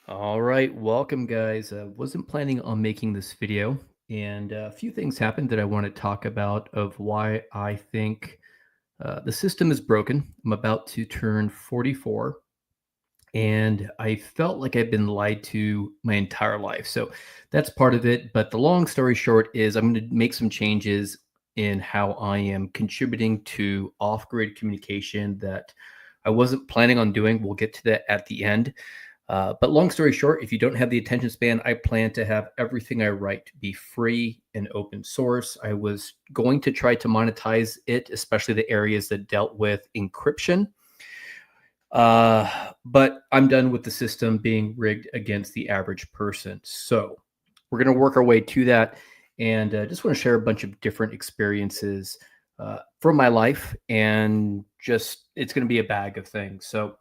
All right, welcome guys. Wasn't planning on making this video, and a few things happened that I want to talk about of why I think the system is broken. I'm about to turn 44, and I felt like I've been lied to my entire life. So that's part of it. But the long story short is I'm going to make some changes in how I am contributing to off-grid communication that I wasn't planning on doing. We'll get to that at the end. But long story short, if you don't have the attention span, I plan to have everything I write be free and open source. I was going to try to monetize it, especially the areas that dealt with encryption. But I'm done with the system being rigged against the average person. So we're going to work our way to that. And just want to share a bunch of different experiences from my life. And just, it's going to be a bag of things. So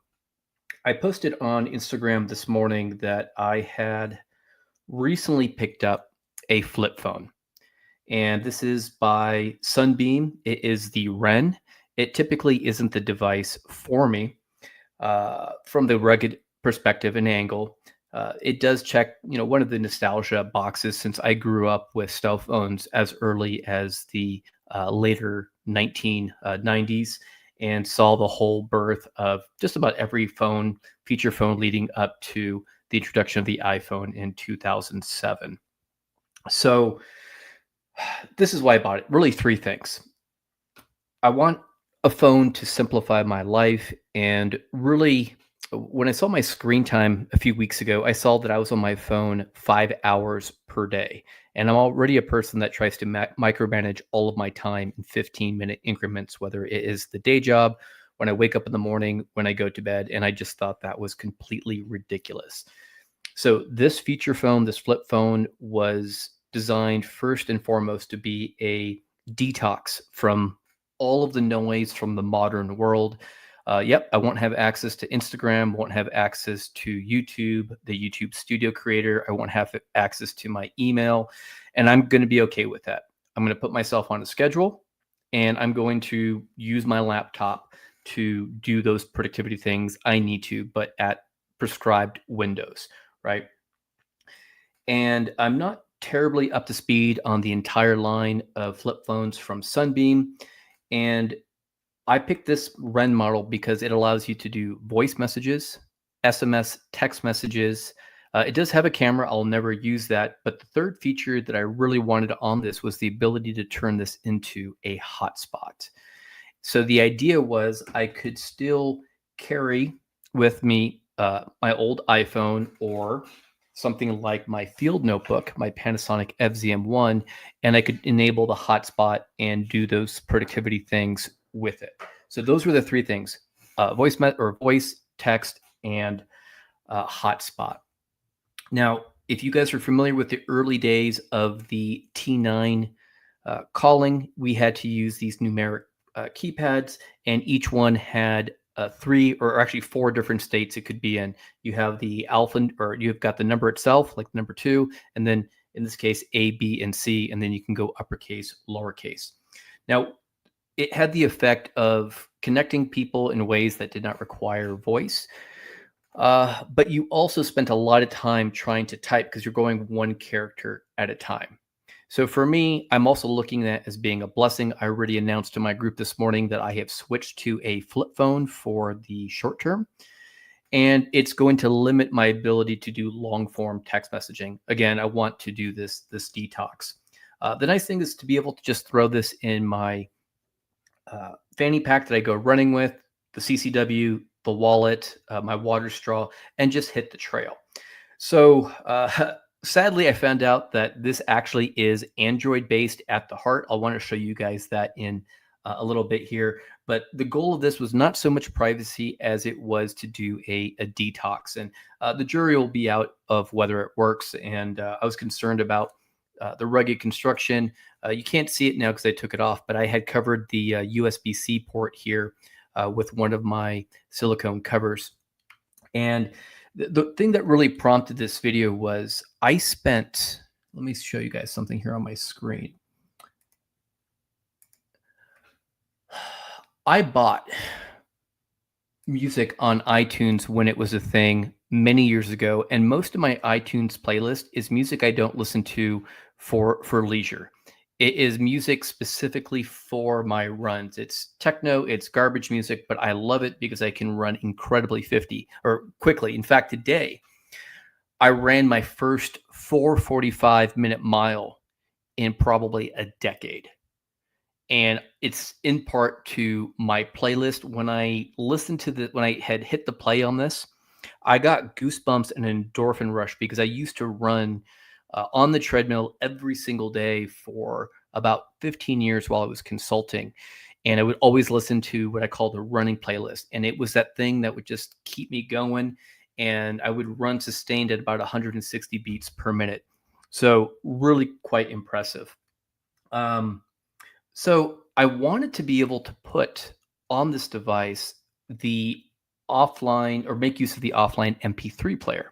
I posted on Instagram this morning that I had recently picked up a flip phone. And this is by Sunbeam. It is the Ren. It typically isn't the device for me from the rugged perspective and angle. It does check, one of the nostalgia boxes since I grew up with cell phones as early as the later 1990s and saw the whole birth of just about every feature phone leading up to the introduction of the iPhone in 2007. So this is why I bought it. Really, three things. I want a phone to simplify my life. And really, when I saw my screen time a few weeks ago, I saw that I was on my phone 5 hours per day. And I'm already a person that tries to micromanage all of my time in 15-minute increments, whether it is the day job, when I wake up in the morning, when I go to bed. And I just thought that was completely ridiculous. So this feature phone, this flip phone, was designed first and foremost to be a detox from all of the noise from the modern world. Yep, I won't have access to Instagram, won't have access to YouTube, the YouTube Studio Creator. I won't have access to my email, and I'm going to be okay with that. I'm going to put myself on a schedule, and I'm going to use my laptop to do those productivity things I need to, but at prescribed windows, right? And I'm not terribly up to speed on the entire line of flip phones from Sunbeam. And I picked this Ren model because it allows you to do voice messages, SMS, text messages. It does have a camera. I'll never use that. But the third feature that I really wanted on this was the ability to turn this into a hotspot. So the idea was I could still carry with me my old iPhone or something like my field notebook, my Panasonic FZM1, and I could enable the hotspot and do those productivity things with it. So those were the three things: voice, text, and hotspot. Now, if you guys are familiar with the early days of the T9 calling, we had to use these numeric keypads, and each one had three or actually four different states it could be in. You have the alpha, or you've got the number itself, like number two, and then in this case, A, B, and C, and then you can go uppercase, lowercase. Now, it had the effect of connecting people in ways that did not require voice. But you also spent a lot of time trying to type because you're going one character at a time. So for me, I'm also looking at it as being a blessing. I already announced to my group this morning that I have switched to a flip phone for the short term, and it's going to limit my ability to do long form text messaging. Again, I want to do this detox. The nice thing is to be able to just throw this in my fanny pack that I go running with, the CCW, the wallet, my water straw, and just hit the trail. So sadly, I found out that this actually is Android based at the heart. I'll want to show you guys that in a little bit here. But the goal of this was not so much privacy as it was to do a detox. And the jury will be out of whether it works. And I was concerned about the rugged construction. You can't see it now because I took it off, but I had covered the USB-C port here with one of my silicone covers. And the thing that really prompted this video was I spent, let me show you guys something here on my screen. I bought music on iTunes when it was a thing many years ago, and most of my iTunes playlist is music I don't listen to for leisure. It is music specifically for my runs. It's techno, it's garbage music, but I love it because I can run incredibly 50 or quickly. In fact, today I ran my first 4:45-minute mile in probably a decade. And it's in part to my playlist. When I listened to when I had hit the play on this, I got goosebumps and an endorphin rush because I used to run on the treadmill every single day for about 15 years while I was consulting. And I would always listen to what I call the running playlist. And it was that thing that would just keep me going. And I would run sustained at about 160 beats per minute. So, really quite impressive. So I wanted to be able to put on this device the offline or make use of the offline MP3 player.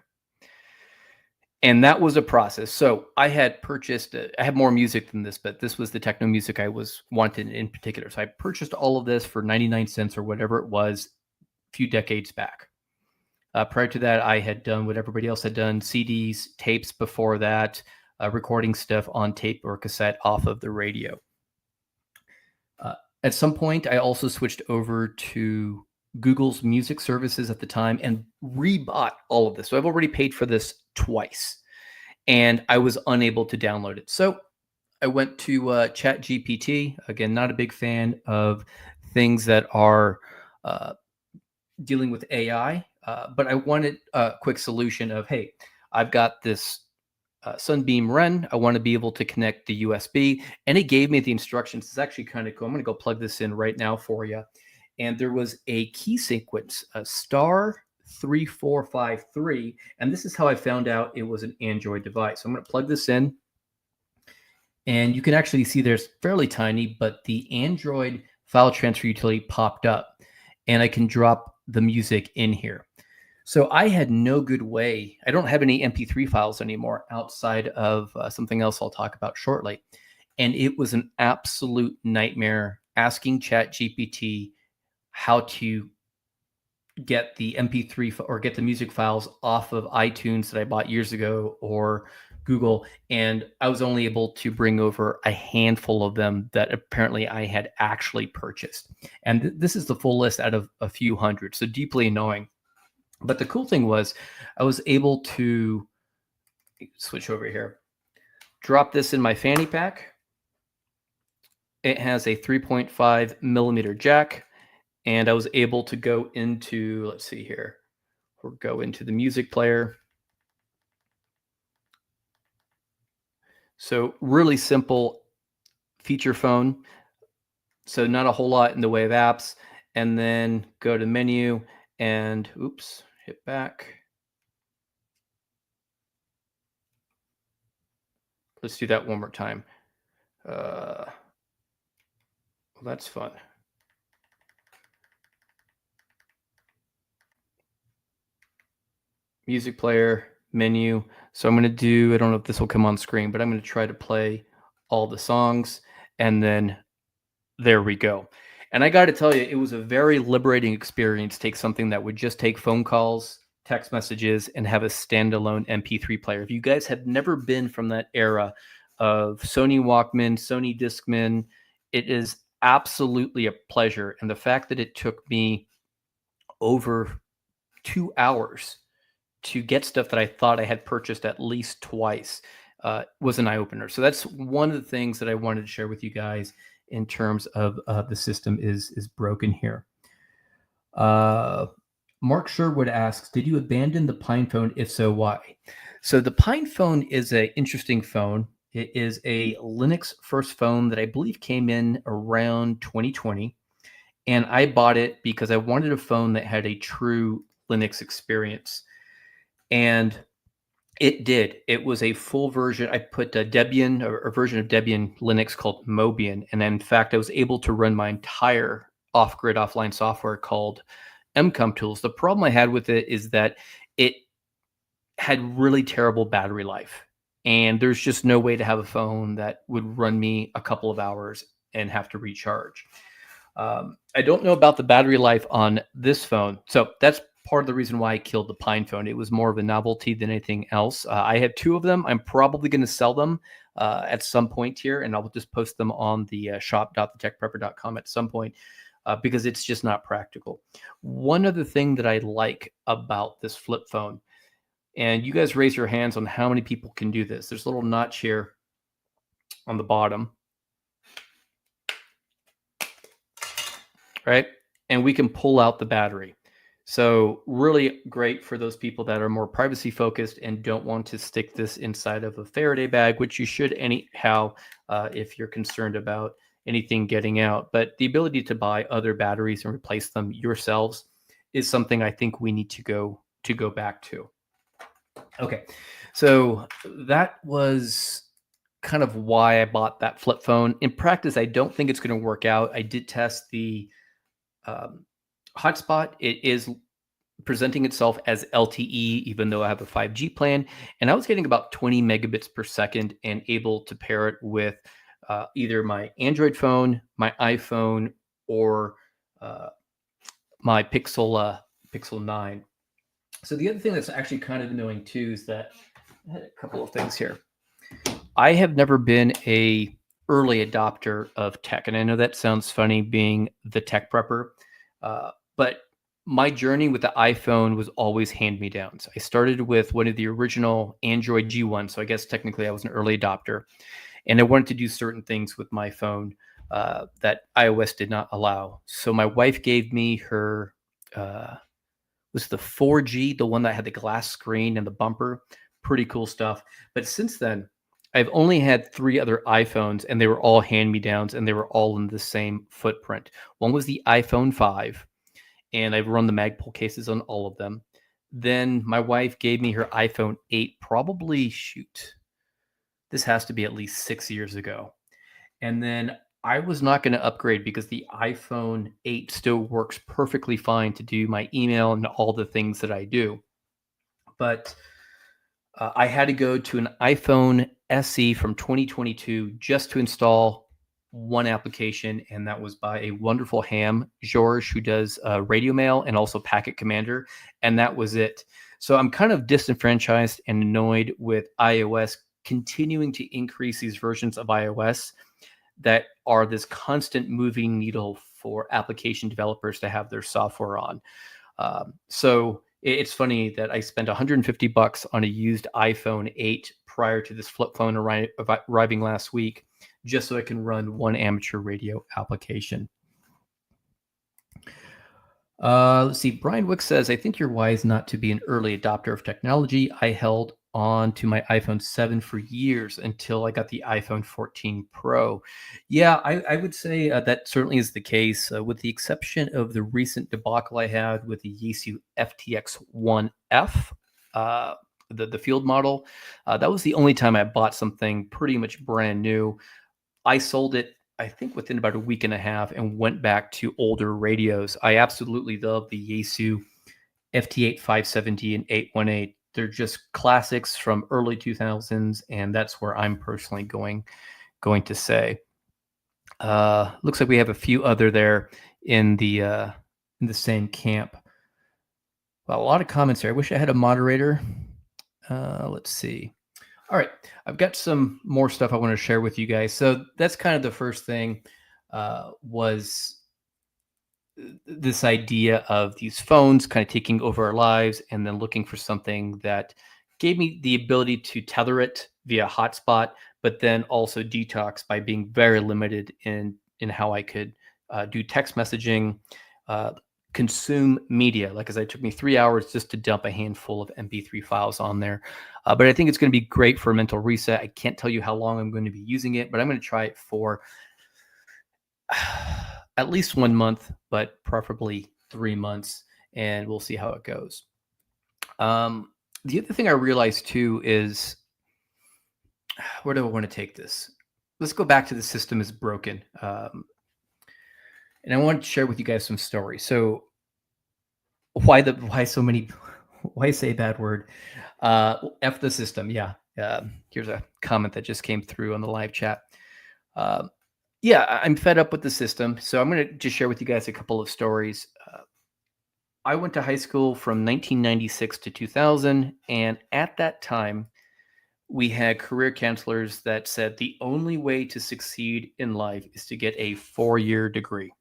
And that was a process. So I had purchased, I have more music than this, but this was the techno music I was wanted in particular. So I purchased all of this for 99 cents or whatever it was a few decades back. Prior to that, I had done what everybody else had done, CDs, tapes before that, recording stuff on tape or cassette off of the radio. At some point, I also switched over to Google's music services at the time and rebought all of this. So I've already paid for this twice, and I was unable to download it. So I went to ChatGPT. Again, not a big fan of things that are dealing with AI, but I wanted a quick solution of, hey, I've got this Sunbeam Ren. I want to be able to connect the USB, and it gave me the instructions. It's actually kind of cool. I'm going to go plug this in right now for you. And there was a key sequence, a star 3453, and this is how I found out it was an Android device. So I'm going to plug this in, and you can actually see there's fairly tiny, but the Android file transfer utility popped up, and I can drop the music in here. So I had no good way. I don't have any MP3 files anymore outside of something else I'll talk about shortly. And it was an absolute nightmare asking ChatGPT how to get the MP3 or get the music files off of iTunes that I bought years ago or Google. And I was only able to bring over a handful of them that apparently I had actually purchased. And this is the full list out of a few hundred. So deeply annoying. But the cool thing was I was able to switch over here, drop this in my fanny pack. It has a 3.5 millimeter jack, and I was able to go into, let's see here, we'll go into the music player. So really simple feature phone. So not a whole lot in the way of apps. And then go to menu and oops, hit back. Let's do that one more time. Well, that's fun. Music player, menu. So I'm going to do, I don't know if this will come on screen, but I'm going to try to play all the songs. And then there we go. And I got to tell you, it was a very liberating experience. Take something that would just take phone calls, text messages, and have a standalone MP3 player. If you guys have never been from that era of Sony Walkman, Sony Discman, it is absolutely a pleasure. And the fact that it took me over 2 hours to get stuff that I thought I had purchased at least twice was an eye-opener. So that's one of the things that I wanted to share with you guys in terms of the system is broken here. Mark Sherwood asks, did you abandon the Pine phone? If so, why? So the Pine phone is an interesting phone. It is a Linux first phone that I believe came in around 2020. And I bought it because I wanted a phone that had a true Linux experience. And it did. It was a full version. I put a Debian, or a version of Debian Linux called Mobian. And in fact, I was able to run my entire off-grid offline software called MCOM tools. The problem I had with it is that it had really terrible battery life. And there's just no way to have a phone that would run me a couple of hours and have to recharge. I don't know about the battery life on this phone. So that's part of the reason why I killed the Pine phone. It was more of a novelty than anything else. I have two of them. I'm probably going to sell them at some point here, and I'll just post them on the shop.thetechprepper.com at some point because it's just not practical. One other thing that I like about this flip phone, and you guys raise your hands on how many people can do this. There's a little notch here on the bottom, right? And we can pull out the battery. So really great for those people that are more privacy focused and don't want to stick this inside of a Faraday bag, which you should anyhow if you're concerned about anything getting out. But the ability to buy other batteries and replace them yourselves is something I think we need to go back to. Okay, so that was kind of why I bought that flip phone. In practice, I don't think it's going to work out. I did test the hotspot. It is presenting itself as LTE, even though I have a 5G plan, and I was getting about 20 megabits per second and able to pair it with either my Android phone, my iPhone, or my Pixel 9. So the other thing that's actually kind of annoying too is that I had a couple of things here. I have never been a early adopter of tech, and I know that sounds funny being the tech prepper, but my journey with the iPhone was always hand-me-downs. I started with one of the original Android G1, so I guess technically I was an early adopter, and I wanted to do certain things with my phone that iOS did not allow. So my wife gave me her was the 4G, the one that had the glass screen and the bumper. Pretty cool stuff. But since then, I've only had 3 other iPhones, and they were all hand-me-downs, and they were all in the same footprint. One was the iPhone 5, and I've run the Magpul cases on all of them. Then my wife gave me her iPhone 8, probably, this has to be at least 6 years ago. And then I was not going to upgrade because the iPhone 8 still works perfectly fine to do my email and all the things that I do. But I had to go to an iPhone SE from 2022 just to install one application, and that was by a wonderful ham, George, who does Radio Mail and also Packet Commander, and that was it. So I'm kind of disenfranchised and annoyed with iOS continuing to increase these versions of iOS that are this constant moving needle for application developers to have their software on. So it's funny that I spent $150 on a used iPhone 8 prior to this flip phone arriving last week, just so I can run one amateur radio application. Let's see. Brian Wick says, I think you're wise not to be an early adopter of technology. I held on to my iPhone 7 for years until I got the iPhone 14 Pro. Yeah, I would say that certainly is the case, with the exception of the recent debacle I had with the Yaesu FTX 1F, the field model. That was the only time I bought something pretty much brand new. I sold it, I think, within about a week and a half and went back to older radios. I absolutely love the Yaesu FT8 570 and 818. They're just classics from early 2000s, and that's where I'm personally going to say. Looks like we have a few other there in the same camp. Well, a lot of comments here. I wish I had a moderator. Let's see. All right, I've got some more stuff I want to share with you guys. So that's kind of the first thing, was this idea of these phones kind of taking over our lives, and then looking for something that gave me the ability to tether it via hotspot, but then also detox by being very limited in how I could do text messaging, consume media. Like, as it took me 3 hours just to dump a handful of MP3 files on there. But I think it's going to be great for a mental reset. I can't tell you how long I'm going to be using it, but I'm going to try it for at least 1 month, but preferably 3 months, and we'll see how it goes. The other thing I realized too is, where do I want to take this? Let's go back to the system is broken. And I want to share with you guys some stories. So why say a bad word? F the system. Yeah. Here's a comment that just came through on the live chat. Yeah, I'm fed up with the system. So I'm going to just share with you guys a couple of stories. I went to high school from 1996 to 2000. And at that time, we had career counselors that said the only way to succeed in life is to get a 4-year degree.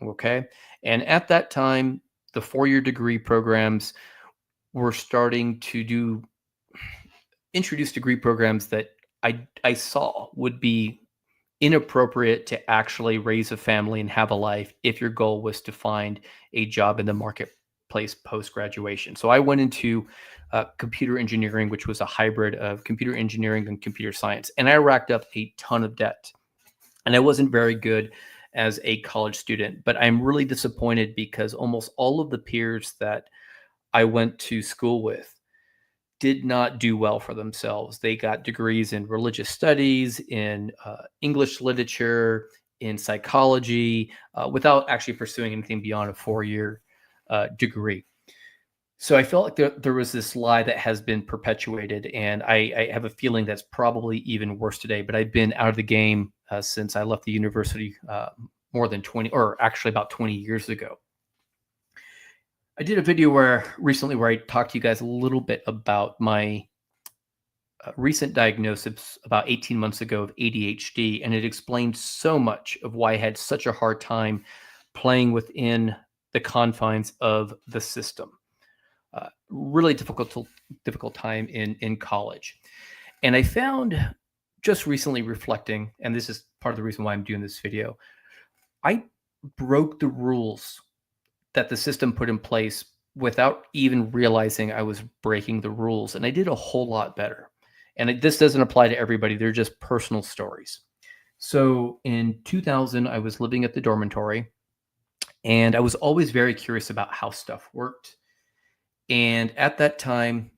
Okay. And at that time, the 4-year degree programs were starting to introduce degree programs that I saw would be inappropriate to actually raise a family and have a life if your goal was to find a job in the marketplace post graduation. So I went into computer engineering, which was a hybrid of computer engineering and computer science, and I racked up a ton of debt. And I wasn't very good as a college student, but I'm really disappointed because almost all of the peers that I went to school with did not do well for themselves. They got degrees in religious studies, in English literature, in psychology, without actually pursuing anything beyond a 4-year degree. So I felt like there was this lie that has been perpetuated, and I have a feeling that's probably even worse today. But I've been out of the game since I left the university more than 20, or actually about 20 years ago. I did a video recently where I talked to you guys a little bit about my recent diagnosis about 18 months ago of ADHD, and it explained so much of why I had such a hard time playing within the confines of the system. Really difficult time in college. And I found just recently reflecting, and this is part of the reason why I'm doing this video, I broke the rules that the system put in place without even realizing I was breaking the rules. And I did a whole lot better. And this doesn't apply to everybody. They're just personal stories. So in 2000, I was living at the dormitory, and I was always very curious about how stuff worked. And at that time,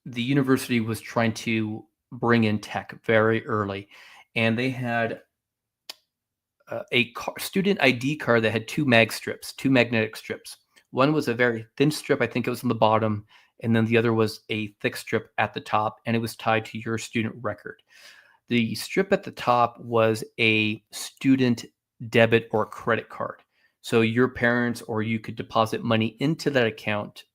the university was trying to bring in tech very early. And they had student ID card that had two magnetic strips. One was a very thin strip, I think it was on the bottom, and then the other was a thick strip at the top, and it was tied to your student record. The strip at the top was a student debit or credit card. So your parents or you could deposit money into that account,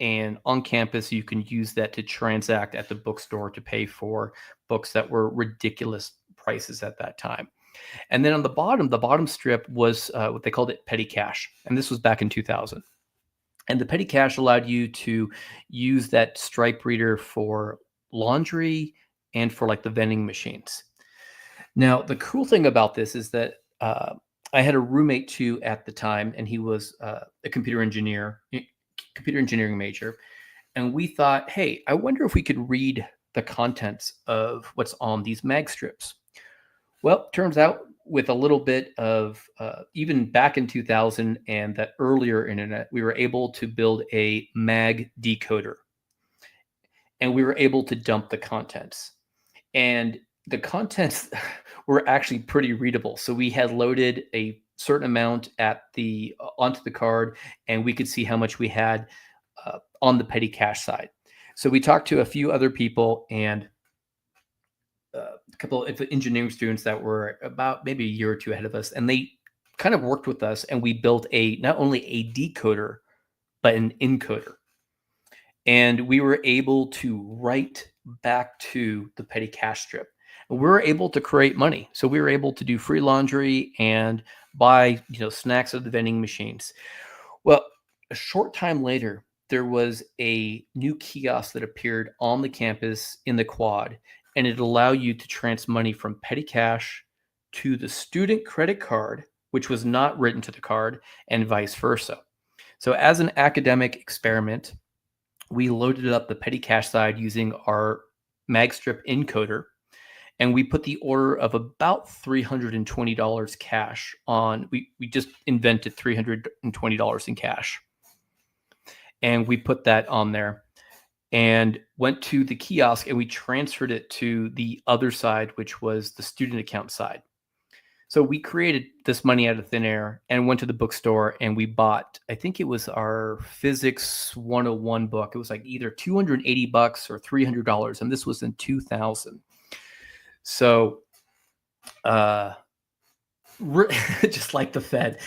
and on campus you can use that to transact at the bookstore to pay for books that were ridiculous prices at that time. And then on the bottom strip was what they called it petty cash. And this was back in 2000. And the petty cash allowed you to use that stripe reader for laundry and for like the vending machines. Now, the cool thing about this is that I had a roommate too at the time, and he was a computer engineering major. And we thought, hey, I wonder if we could read the contents of what's on these mag strips. Well, turns out with a little bit of even back in 2000 and that earlier internet, we were able to build a mag decoder, and we were able to dump the contents. And the contents were actually pretty readable. So we had loaded a certain amount onto the card, and we could see how much we had on the petty cash side. So we talked to a few other people, and a couple of engineering students that were about maybe a year or two ahead of us, and they kind of worked with us, and we built not only a decoder, but an encoder. And we were able to write back to the petty cash strip. And we were able to create money. So we were able to do free laundry and buy, snacks at the vending machines. Well, a short time later, there was a new kiosk that appeared on the campus in the quad, and it allowed you to transfer money from petty cash to the student credit card, which was not written to the card, and vice versa. So as an academic experiment, we loaded up the petty cash side using our magstrip encoder, and we put the order of about $320 cash on. We just invented $320 in cash. And we put that on there and went to the kiosk, and we transferred it to the other side, which was the student account side. So we created this money out of thin air and went to the bookstore, and we bought, I think it was our Physics 101 book. It was like either $280 or $300. And this was in 2000. So Just like the Fed.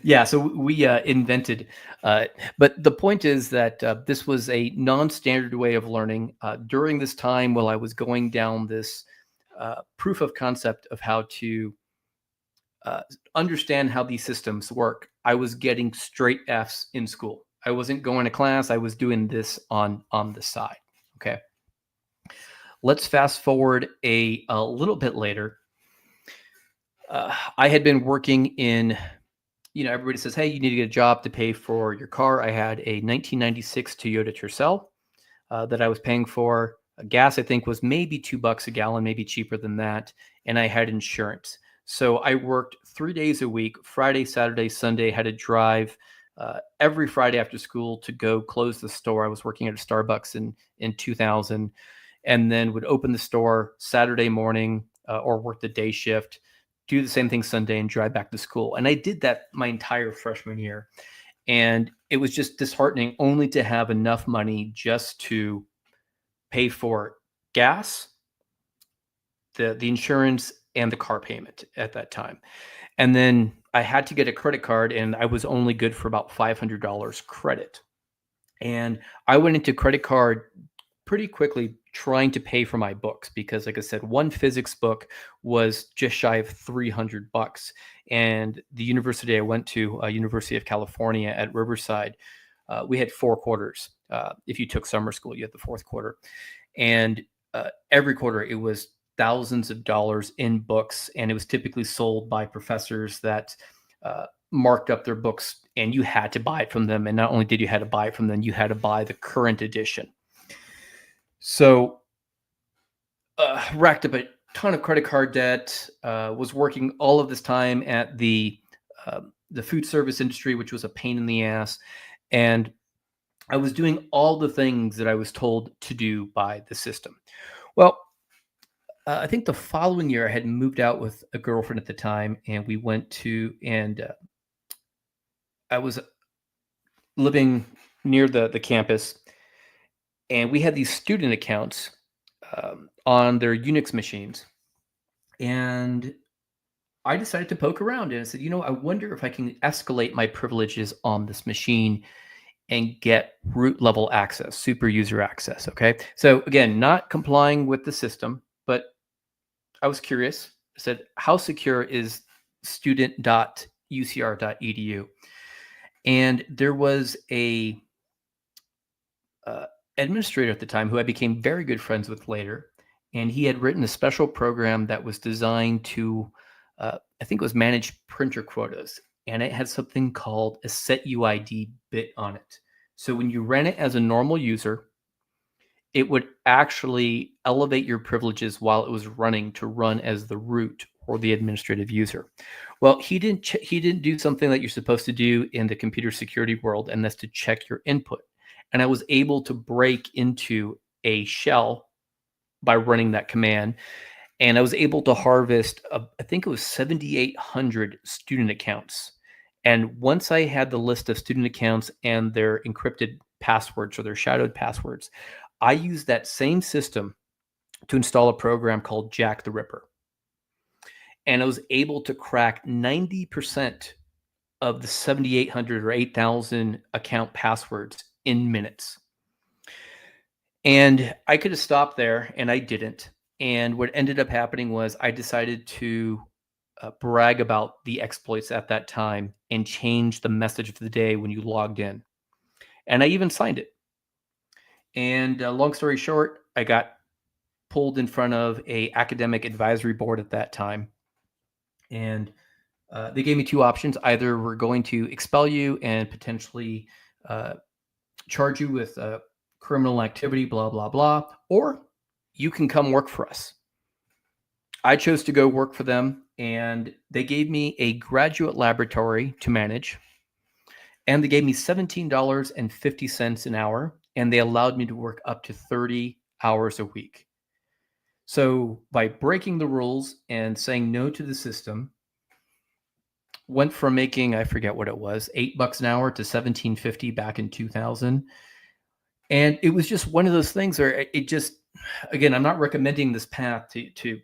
Yeah, so we invented, but the point is that this was a non-standard way of learning. During this time, while I was going down this proof of concept of how to uh, understand how these systems work, I was getting straight Fs in school. I wasn't going to class. I was doing this on the side. Okay. Let's fast forward a little bit later. I had been working in, everybody says, hey, you need to get a job to pay for your car. I had a 1996 Toyota Tercel that I was paying for. Gas, I think, was maybe $2 a gallon, maybe cheaper than that. And I had insurance. So I worked 3 days a week, Friday, Saturday, Sunday, had to drive every Friday after school to go close the store. I was working at a Starbucks in 2000, and then would open the store Saturday morning or work the day shift, do the same thing Sunday, and drive back to school. And I did that my entire freshman year. And it was just disheartening only to have enough money just to pay for gas, the insurance, and the car payment at that time. And then I had to get a credit card, and I was only good for about $500 credit. And I went into credit card pretty quickly trying to pay for my books because, like I said, one physics book was just shy of $300. And the university I went to, University of California at Riverside, we had 4 quarters. If you took summer school, you had the fourth quarter. And every quarter it was thousands of dollars in books. And it was typically sold by professors that marked up their books, and you had to buy it from them. And not only did you have to buy it from them, you had to buy the current edition. So racked up a ton of credit card debt, was working all of this time at the food service industry, which was a pain in the ass. And I was doing all the things that I was told to do by the system. Well, I think the following year I had moved out with a girlfriend at the time, and we went to, and I was living near the campus, and we had these student accounts on their Unix machines. And I decided to poke around and I said, I wonder if I can escalate my privileges on this machine and get root level access, super user access. Okay. So again, not complying with the system, but I was curious. I said, how secure is student.ucr.edu? And there was a administrator at the time who I became very good friends with later. And he had written a special program that was designed to, I think it was manage printer quotas. And it had something called a set UID bit on it. So when you ran it as a normal user, it would actually elevate your privileges while it was running to run as the root or the administrative user. Well, he didn't do something that you're supposed to do in the computer security world, and that's to check your input. And I was able to break into a shell by running that command. And I was able to harvest, I think it was 7,800 student accounts. And once I had the list of student accounts and their encrypted passwords or their shadowed passwords, I used that same system to install a program called Jack the Ripper. And I was able to crack 90% of the 7,800 or 8,000 account passwords in minutes. And I could have stopped there, and I didn't. And what ended up happening was I decided to brag about the exploits at that time and change the message of the day when you logged in. And I even signed it. And long story short, I got pulled in front of a academic advisory board at that time. And they gave me 2 options. Either we're going to expel you and potentially charge you with criminal activity, blah, blah, blah, or you can come work for us. I chose to go work for them, and they gave me a graduate laboratory to manage, and they gave me $17.50 an hour, and they allowed me to work up to 30 hours a week. So by breaking the rules and saying no to the system, went from making, I forget what it was, $8 an hour to $17.50 back in 2000. And it was just one of those things where it just, again, I'm not recommending this path to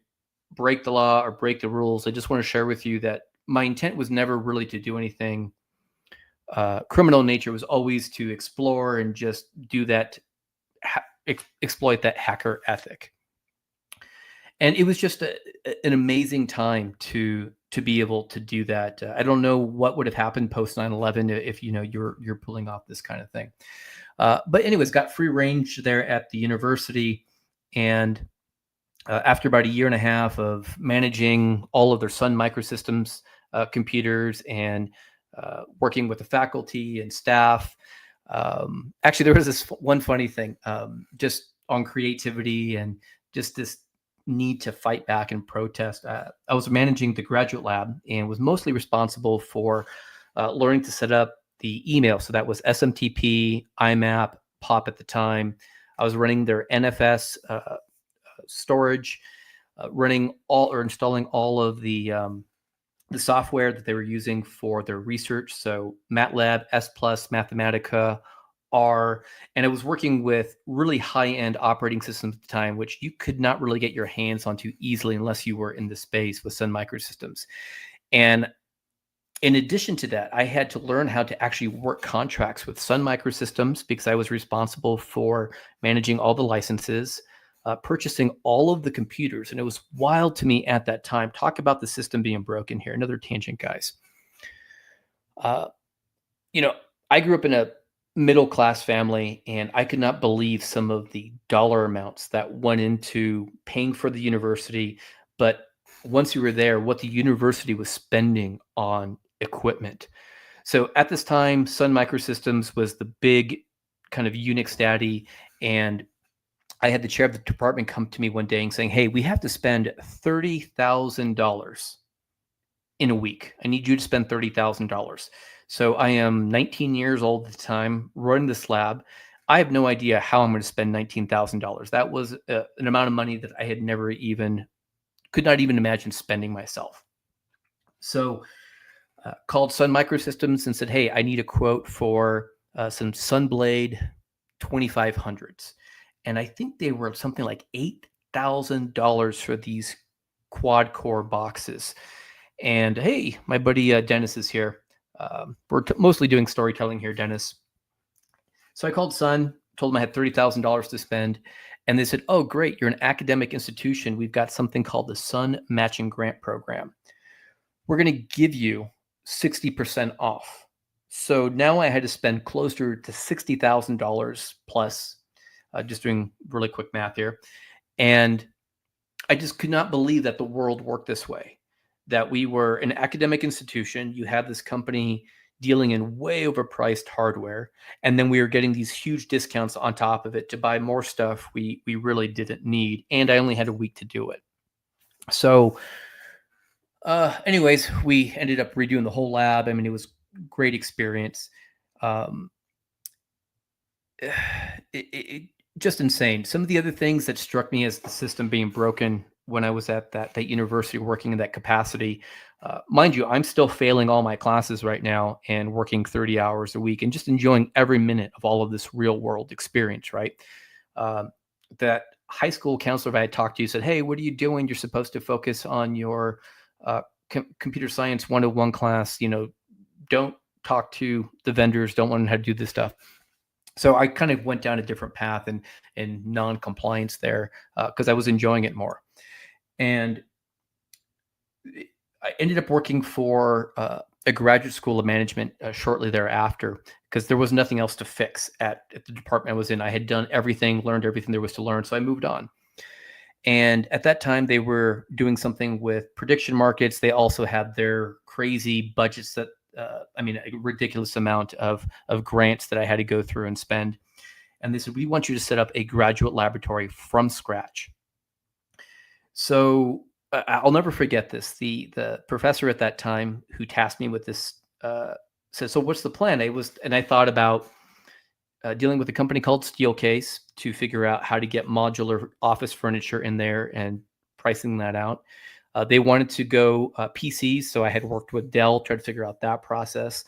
break the law or break the rules. I just want to share with you that my intent was never really to do anything criminal in nature. It was always to explore and just do that, exploit that hacker ethic. And it was just an amazing time to be able to do that. I don't know what would have happened post 9/11 if you're pulling off this kind of thing. But anyways, got free range there at the university, and after about a year and a half of managing all of their Sun Microsystems computers and working with the faculty and staff. Actually, there was this one funny thing, just on creativity and just this need to fight back and protest. I was managing the graduate lab and was mostly responsible for learning to set up the email. So that was SMTP, IMAP, POP at the time. I was running their NFS storage, running all or installing all of the software that they were using for their research. So MATLAB, S+, Mathematica, R, and I was working with really high-end operating systems at the time, which you could not really get your hands onto easily unless you were in the space with Sun Microsystems. And in addition to that, I had to learn how to actually work contracts with Sun Microsystems because I was responsible for managing all the licenses, purchasing all of the computers. And it was wild to me at that time. Talk about the system being broken here. Another tangent, guys. I grew up in a middle-class family, and I could not believe some of the dollar amounts that went into paying for the university. But once you were there, what the university was spending on equipment. So at this time, Sun Microsystems was the big kind of Unix daddy, and I had the chair of the department come to me one day and saying, "Hey, we have to spend $30,000 in a week. I need you to spend $30,000. So I am 19 years old at the time, running this lab. I have no idea how I'm going to spend $19,000. That was an amount of money that I had could not even imagine spending myself. So called Sun Microsystems and said, "Hey, I need a quote for some Sunblade 2500s." And I think they were something like $8,000 for these quad core boxes. And hey, my buddy Dennis is here. We're mostly doing storytelling here, Dennis. So I called Sun, told them I had $30,000 to spend. And they said, "Oh, great. You're an academic institution. We've got something called the Sun Matching Grant Program. We're going to give you 60% off." So now I had to spend closer to $60,000 plus, just doing really quick math here. And I just could not believe that the world worked this way, that we were an academic institution. You had this company dealing in way overpriced hardware, and then we were getting these huge discounts on top of it to buy more stuff we really didn't need. And I only had a week to do it. So anyways, we ended up redoing the whole lab. I mean, it was a great experience. It just insane. Some of the other things that struck me as the system being broken when I was at that university working in that capacity, mind you, I'm still failing all my classes right now and working 30 hours a week and just enjoying every minute of all of this real world experience, right? That high school counselor I had talked to said, "Hey, what are you doing? You're supposed to focus on your computer science 101 class. Don't talk to the vendors, don't learn how to do this stuff." So I kind of went down a different path and non-compliance there because I was enjoying it more. And I ended up working for a graduate school of management shortly thereafter because there was nothing else to fix at the department I was in. I had done everything, learned everything there was to learn, so I moved on. And at that time, they were doing something with prediction markets. They also had their crazy budgets that a ridiculous amount of grants that I had to go through and spend. And they said, "We want you to set up a graduate laboratory from scratch." So I'll never forget this. The professor at that time who tasked me with this said, "So what's the plan?" I thought about dealing with a company called Steelcase to figure out how to get modular office furniture in there and pricing that out. They wanted to go PCs, so I had worked with Dell, tried to figure out that process.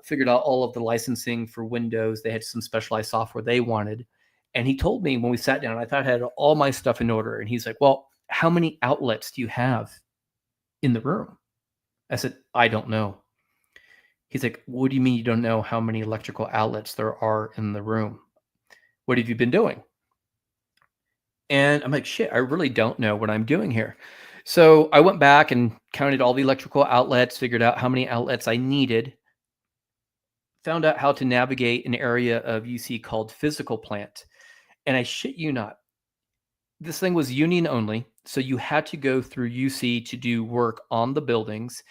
Figured out all of the licensing for Windows. They had some specialized software they wanted. And he told me when we sat down, I thought I had all my stuff in order. And he's like, "Well, how many outlets do you have in the room?" I said, I don't know. He's like, what do you mean you don't know how many electrical outlets there are in the room? What have you been doing? And I'm like, shit, I really don't know what I'm doing here. So I went back and counted all the electrical outlets, figured out how many outlets I needed, found out how to navigate an area of UC called physical plant. And I shit you not, this thing was union only. So you had to go through UC to do work on the buildings.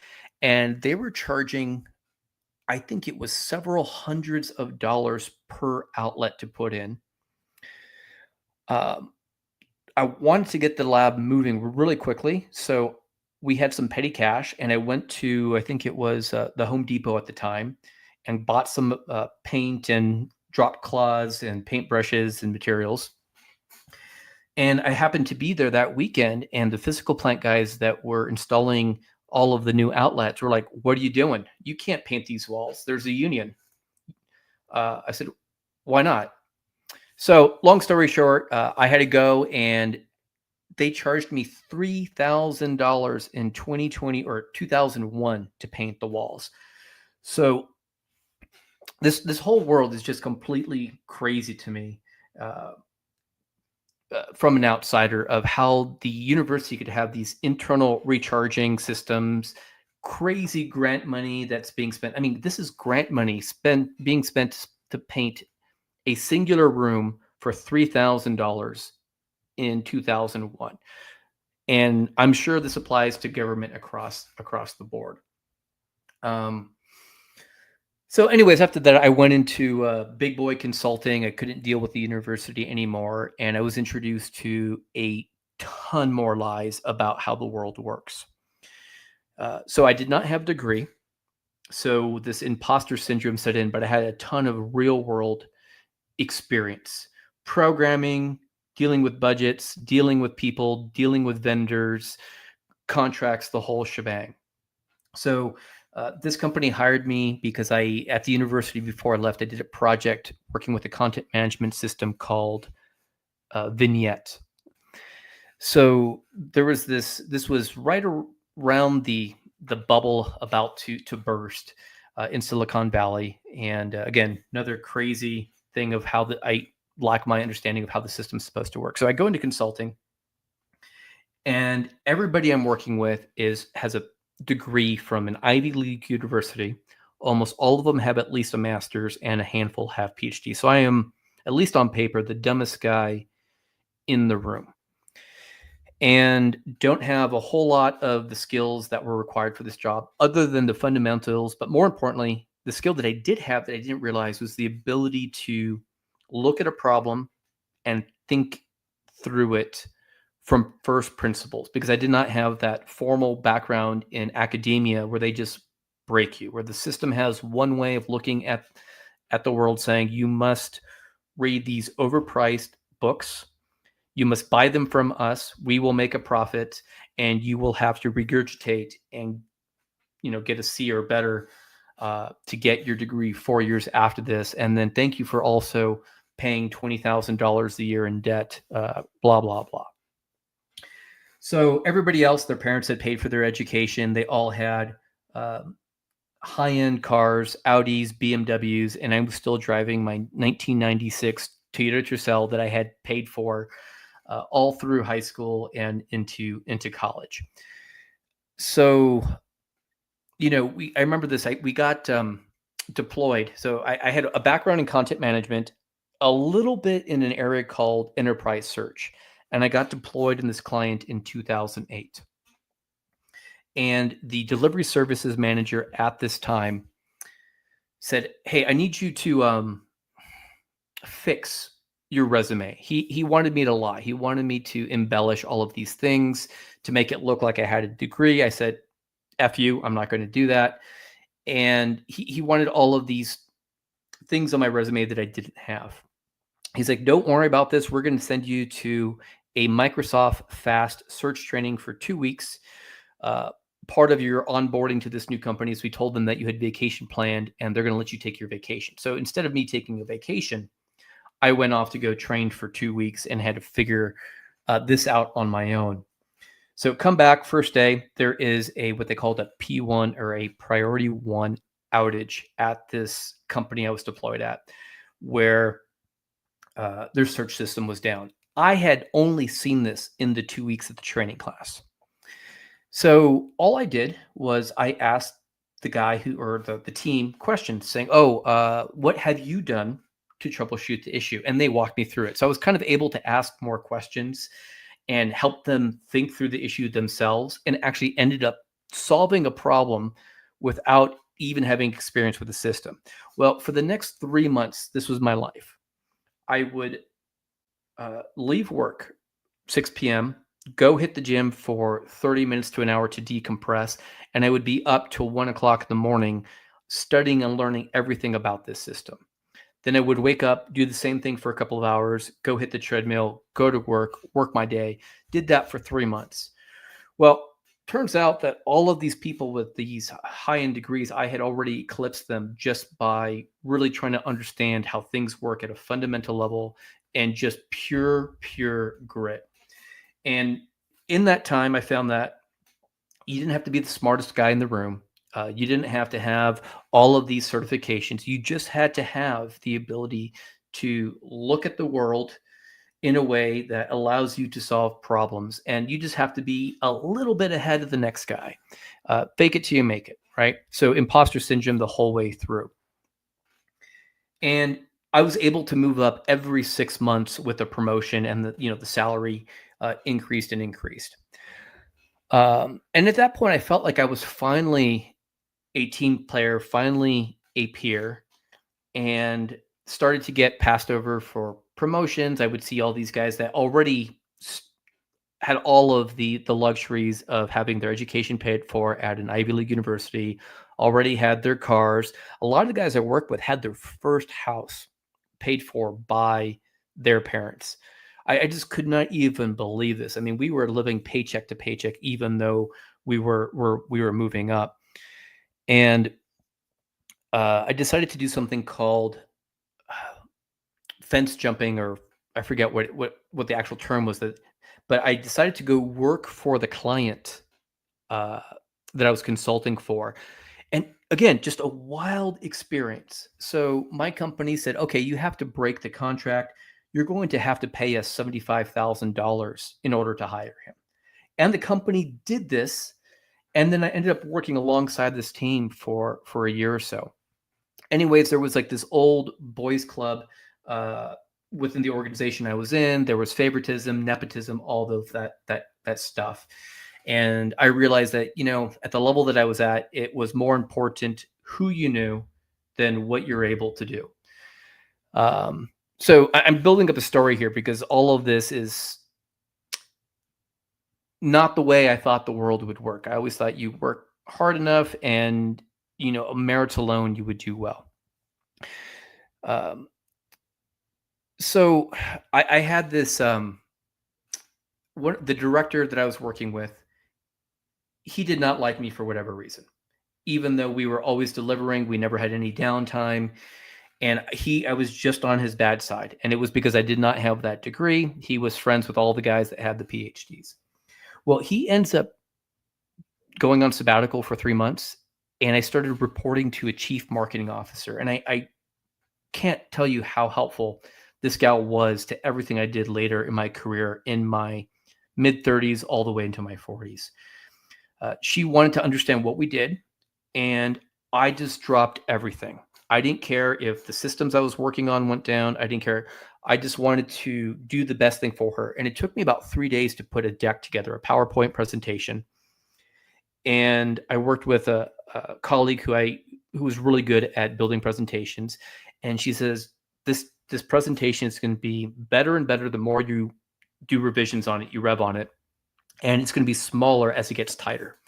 And they were charging, I think it was several hundreds of dollars per outlet to put in. Um, I wanted to get the lab moving really quickly. So we had some petty cash, and I went to, I think it was the Home Depot at the time, and bought some paint and drop cloths and paintbrushes and materials. And I happened to be there that weekend, and the physical plant guys that were installing all of the new outlets were like, what are you doing? You can't paint these walls. There's a union. I said, why not? So long story short, I had to go, and they charged me $3,000 in 2020 or 2001 to paint the walls. So this whole world is just completely crazy to me. From an outsider, of how the university could have these internal recharging systems, crazy grant money that's being spent. I mean, this is grant money being spent to paint a singular room for $3,000 in 2001. And I'm sure this applies to government across the board. So anyways, after that, I went into big boy consulting. I couldn't deal with the university anymore. And I was introduced to a ton more lies about how the world works. So I did not have a degree. So this imposter syndrome set in, but I had a ton of real world experience, programming, dealing with budgets, dealing with people, dealing with vendors, contracts, the whole shebang. So this company hired me because at the university before I left, I did a project working with a content management system called Vignette. So there was this was right around the bubble about to burst in Silicon Valley. And again, another crazy thing of how I lack my understanding of how the system's supposed to work. So I go into consulting, and everybody I'm working with has a degree from an Ivy League university. Almost all of them have at least a master's, and a handful have PhD. So I am, at least on paper, the dumbest guy in the room, and don't have a whole lot of the skills that were required for this job, other than the fundamentals. But more importantly, the skill that I did have that I didn't realize was the ability to look at a problem and think through it from first principles, because I did not have that formal background in academia where they just break you, where the system has one way of looking at the world, saying you must read these overpriced books, you must buy them from us, we will make a profit, and you will have to regurgitate and get a C or better to get your degree 4 years after this, and then thank you for also paying $20,000 a year in debt, blah blah blah. So everybody else, their parents had paid for their education. They all had high-end cars, Audis, BMWs, and I was still driving my 1996 Toyota Tercel that I had paid for all through high school and into college. So, I remember this. We got deployed. So I had a background in content management, a little bit in an area called enterprise search. And I got deployed in this client in 2008. And the delivery services manager at this time said, hey, I need you to fix your resume. He wanted me to lie. He wanted me to embellish all of these things to make it look like I had a degree. I said, F you, I'm not going to do that. And he wanted all of these things on my resume that I didn't have. He's like, don't worry about this. We're going to send you to a Microsoft Fast search training for 2 weeks. Part of your onboarding to this new company is we told them that you had vacation planned, and they're going to let you take your vacation. So instead of me taking a vacation, I went off to go train for 2 weeks and had to figure this out on my own. So come back first day, there is a what they called a P1 or a priority one outage at this company I was deployed at, where their search system was down. I had only seen this in the 2 weeks of the training class. So all I did was I asked the guy or the team questions saying, what have you done to troubleshoot the issue? And they walked me through it. So I was kind of able to ask more questions and help them think through the issue themselves, and actually ended up solving a problem without even having experience with the system. Well, for the next 3 months, this was my life. I would leave work 6 p.m., go hit the gym for 30 minutes to an hour to decompress, and I would be up till 1 o'clock in the morning studying and learning everything about this system. Then I would wake up, do the same thing for a couple of hours, go hit the treadmill, go to work my day. Did that for 3 months. Well, turns out that all of these people with these high-end degrees, I had already eclipsed them just by really trying to understand how things work at a fundamental level and just pure grit. And in that time, I found that you didn't have to be the smartest guy in the room. You didn't have to have all of these certifications. You just had to have the ability to look at the world in a way that allows you to solve problems. And you just have to be a little bit ahead of the next guy. Fake it till you make it, right? So imposter syndrome the whole way through. And I was able to move up every 6 months with a promotion, and the salary increased and increased. And at that point, I felt like I was finally a team player, finally a peer, and started to get passed over for promotions. I would see all these guys that already had all of the luxuries of having their education paid for at an Ivy League university, already had their cars. A lot of the guys I worked with had their first house paid for by their parents. I just could not even believe this. I mean, we were living paycheck to paycheck, even though we were moving up. And I decided to do something called fence jumping, or I forget what the actual term was. But I decided to go work for the client that I was consulting for. And again, just a wild experience. So my company said, okay, you have to break the contract. You're going to have to pay us $75,000 in order to hire him. And the company did this. And then I ended up working alongside this team for a year or so. Anyways, there was like this old boys club within the organization I was in. There was favoritism, nepotism, all of that stuff. And I realized that, at the level that I was at, it was more important who you knew than what you're able to do. So I'm building up a story here because all of this is not the way I thought the world would work. I always thought you work hard enough and, merits alone, you would do well. So I had this, the director that I was working with, he did not like me for whatever reason, even though we were always delivering, we never had any downtime. And I was just on his bad side. And it was because I did not have that degree. He was friends with all the guys that had the PhDs. Well, he ends up going on sabbatical for 3 months, and I started reporting to a chief marketing officer. And I can't tell you how helpful this gal was to everything I did later in my career, in my mid-30s all the way into my 40s. She wanted to understand what we did, and I just dropped everything. I didn't care if the systems I was working on went down. I didn't care. I just wanted to do the best thing for her. And it took me about 3 days to put a deck together, a PowerPoint presentation. And I worked with a colleague who was really good at building presentations. And she says, this presentation is going to be better and better the more you do revisions on it, you rev on it. And it's going to be smaller as it gets tighter.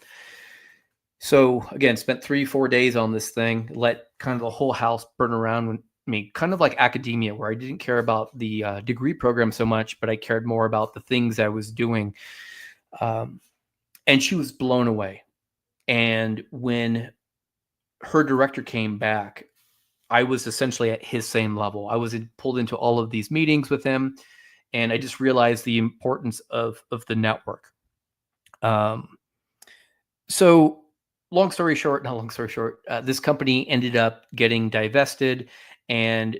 So again, spent 3-4 days on this thing, let kind of the whole house burn around me, kind of like academia, where I didn't care about the degree program so much, but I cared more about the things I was doing. And she was blown away. And when her director came back, I was essentially at his same level. I was pulled into all of these meetings with him, and I just realized the importance of the network. So long story short, not long story short, this company ended up getting divested, and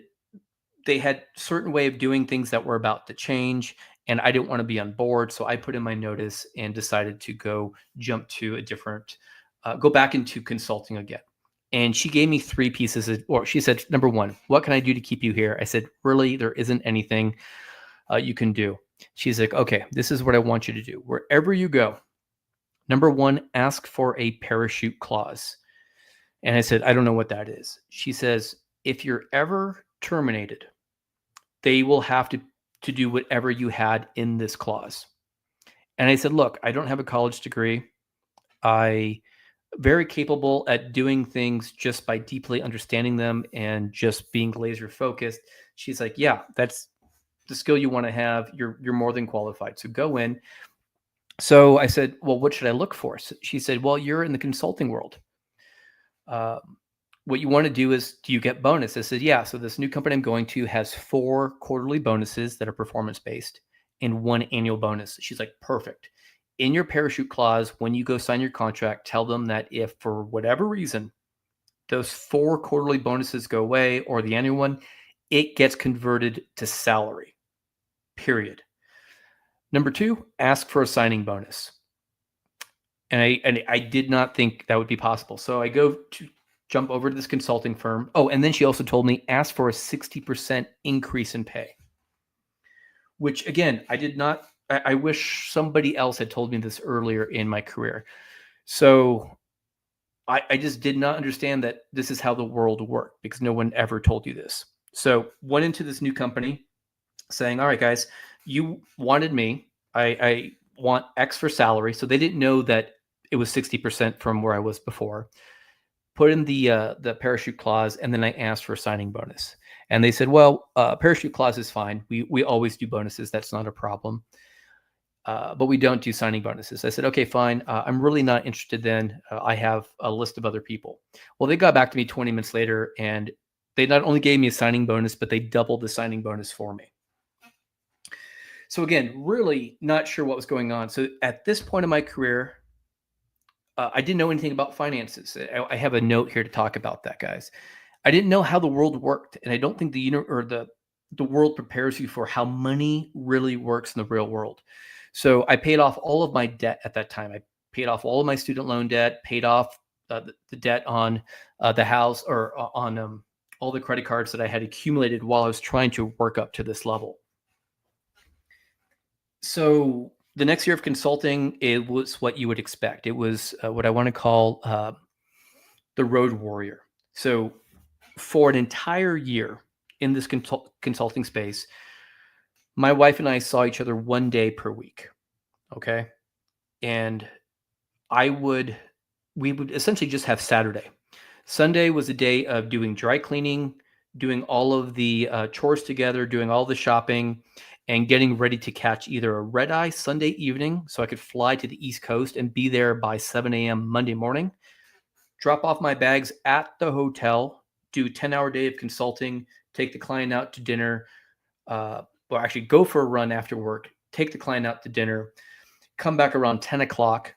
they had certain way of doing things that were about to change, and I didn't want to be on board, so I put in my notice and decided to go back into consulting again. And she gave me three pieces or she said, number one, what can I do to keep you here? I said, really, there isn't anything you can do. She's like, okay, this is what I want you to do. Wherever you go, number one, ask for a parachute clause. And I said, I don't know what that is. She says, if you're ever terminated, they will have to do whatever you had in this clause. And I said, look, I don't have a college degree. I very capable at doing things just by deeply understanding them and just being laser focused. She's like, yeah, that's the skill you want to have. You're more than qualified. So go in. So I said, well, what should I look for? So she said, well, you're in the consulting world. What you want to do is, do you get bonus? I said, yeah. So this new company I'm going to has 4 quarterly bonuses that are performance based and 1 annual bonus. She's like, perfect. In your parachute clause, when you go sign your contract, tell them that if for whatever reason those 4 quarterly bonuses go away or the annual one, it gets converted to salary, period. Number 2, ask for a signing bonus. And I did not think that would be possible. So I go to jump over to this consulting firm. Oh, and then she also told me ask for a 60% increase in pay, which again, I did not. I wish somebody else had told me this earlier in my career. So I just did not understand that this is how the world worked because no one ever told you this. So went into this new company saying, all right, guys, you wanted me. I want X for salary. So they didn't know that it was 60% from where I was before. Put in the parachute clause, and then I asked for a signing bonus. And they said, well, parachute clause is fine. We always do bonuses. That's not a problem. But we don't do signing bonuses. I said, okay, fine. I'm really not interested then. I have a list of other people. Well, they got back to me 20 minutes later, and they not only gave me a signing bonus, but they doubled the signing bonus for me. So again, really not sure what was going on. So at this point in my career, I didn't know anything about finances. I have a note here to talk about that, guys. I didn't know how the world worked, and I don't think the world prepares you for how money really works in the real world. So I paid off all of my debt at that time. I paid off all of my student loan debt, paid off the debt on the house or on all the credit cards that I had accumulated while I was trying to work up to this level. So the next year of consulting, it was what you would expect. It was what I want to call the road warrior. So for an entire year in this consulting space, my wife and I saw each other 1 day per week. Okay. And we would essentially just have Saturday. Sunday was a day of doing dry cleaning, doing all of the chores together, doing all the shopping, and getting ready to catch either a red eye Sunday evening so I could fly to the East Coast and be there by 7 a.m. Monday morning, drop off my bags at the hotel, do a 10-hour day of consulting, take the client out to dinner, or actually go for a run after work, take the client out to dinner, come back around 10 o'clock,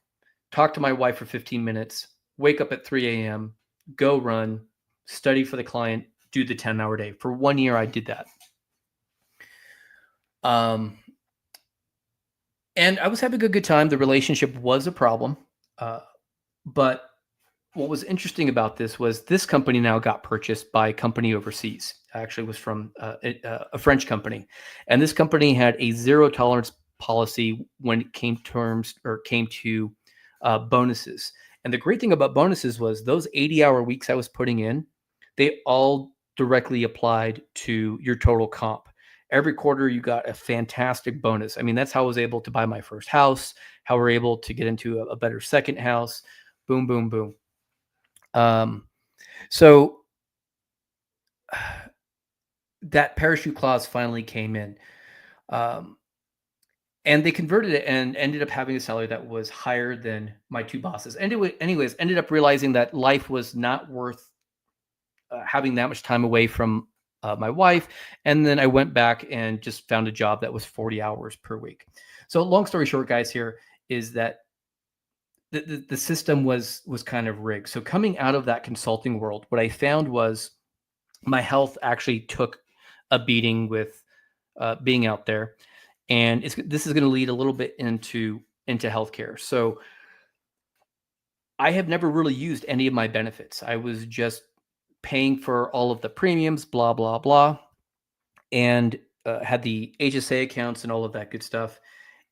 talk to my wife for 15 minutes, wake up at 3 a.m., go run, study for the client, do the 10-hour day. For 1 year, I did that. And I was having a good time. The relationship was a problem. But what was interesting about this was this company now got purchased by a company overseas. Actually, it was from a French company. And this company had a zero tolerance policy when it came to bonuses. And the great thing about bonuses was those 80-hour weeks I was putting in, they all directly applied to your total comp. Every quarter, you got a fantastic bonus. I mean, that's how I was able to buy my first house, how we're able to get into a better second house. Boom, boom, boom. So that parachute clause finally came in. And they converted it and ended up having a salary that was higher than my 2 bosses. And anyways, ended up realizing that life was not worth having that much time away from my wife. And then I went back and just found a job that was 40 hours per week. So long story short, guys, here is that the system was kind of rigged. So coming out of that consulting world, what I found was my health actually took a beating with being out there, and this is going to lead a little bit into healthcare. So I have never really used any of my benefits. I was just paying for all of the premiums, blah blah blah, and had the HSA accounts and all of that good stuff,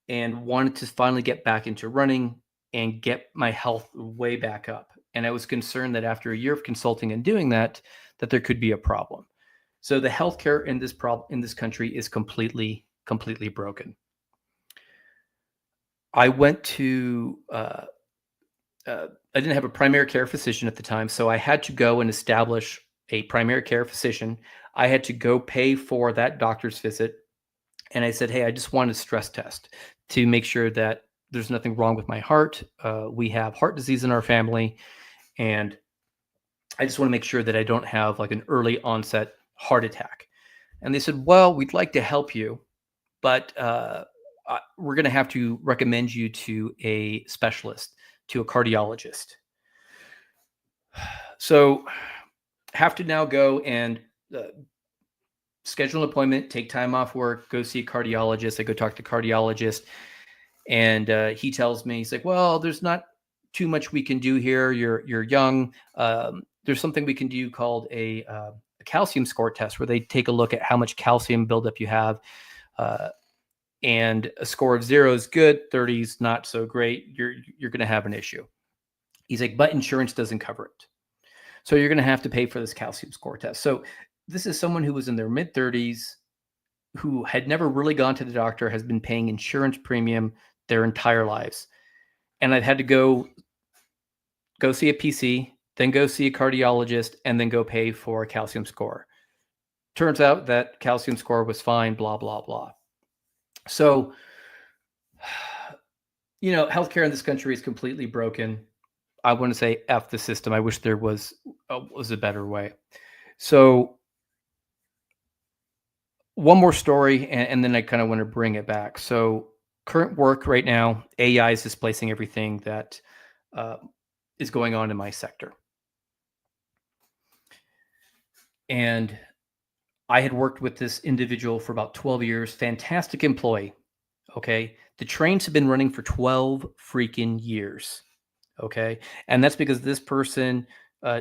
and wanted to finally get back into running and get my health way back up. And I was concerned that after a year of consulting and doing that, that there could be a problem. So the healthcare in this country is completely broken. I went to I didn't have a primary care physician at the time, so I had to go and establish a primary care physician. I had to go pay for that doctor's visit. And I said, hey, I just want a stress test to make sure that there's nothing wrong with my heart. We have heart disease in our family, and I just want to make sure that I don't have like an early onset heart attack. And they said, well, we'd like to help you, but we're going to have to recommend you to a specialist, to a cardiologist. So have to now go and schedule an appointment, take time off work, go see a cardiologist. I go talk to a cardiologist, and he tells me, he's like, well, there's not too much we can do here. You're young. There's something we can do called a calcium score test, where they take a look at how much calcium buildup you have. And a score of 0 is good, 30 is not so great. You're going to have an issue. He's like, but insurance doesn't cover it. So you're going to have to pay for this calcium score test. So this is someone who was in their mid 30s, who had never really gone to the doctor, has been paying insurance premium their entire lives. And I've had to go see a PC, then go see a cardiologist, and then go pay for a calcium score. Turns out that calcium score was fine, blah, blah, blah. So, healthcare in this country is completely broken. I want to say F the system. I wish there was a better way. So one more story, and then I kind of want to bring it back. So current work right now, AI is displacing everything that is going on in my sector. And I had worked with this individual for about 12 years, fantastic employee. Okay. The trains have been running for 12 freaking years. Okay. And that's because this person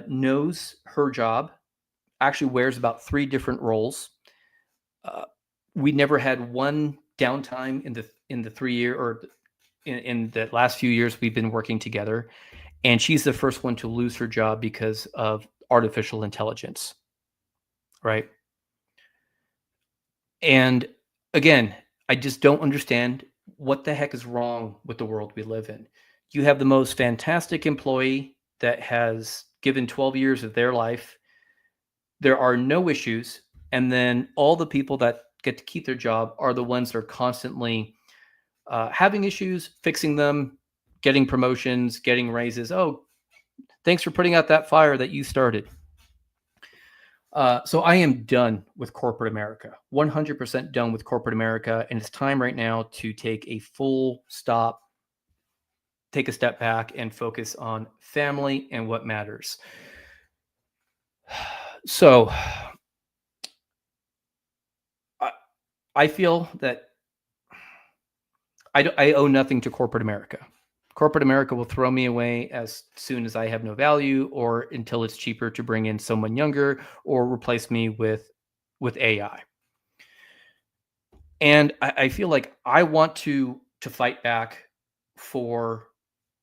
knows her job, actually wears about 3 different roles. We never had one downtime in the 3 year or in the last few years we've been working together. And she's the first one to lose her job because of artificial intelligence. Right. And again, I just don't understand what the heck is wrong with the world we live in. You have the most fantastic employee that has given 12 years of their life. There are no issues. And then all the people that get to keep their job are the ones that are constantly having issues, fixing them, getting promotions, getting raises. Oh, thanks for putting out that fire that you started. So I am done with corporate America, 100% done with corporate America. And it's time right now to take a full stop, take a step back, and focus on family and what matters. So I feel that I owe nothing to corporate America. Corporate America will throw me away as soon as I have no value, or until it's cheaper to bring in someone younger or replace me with AI. And I feel like I want to fight back for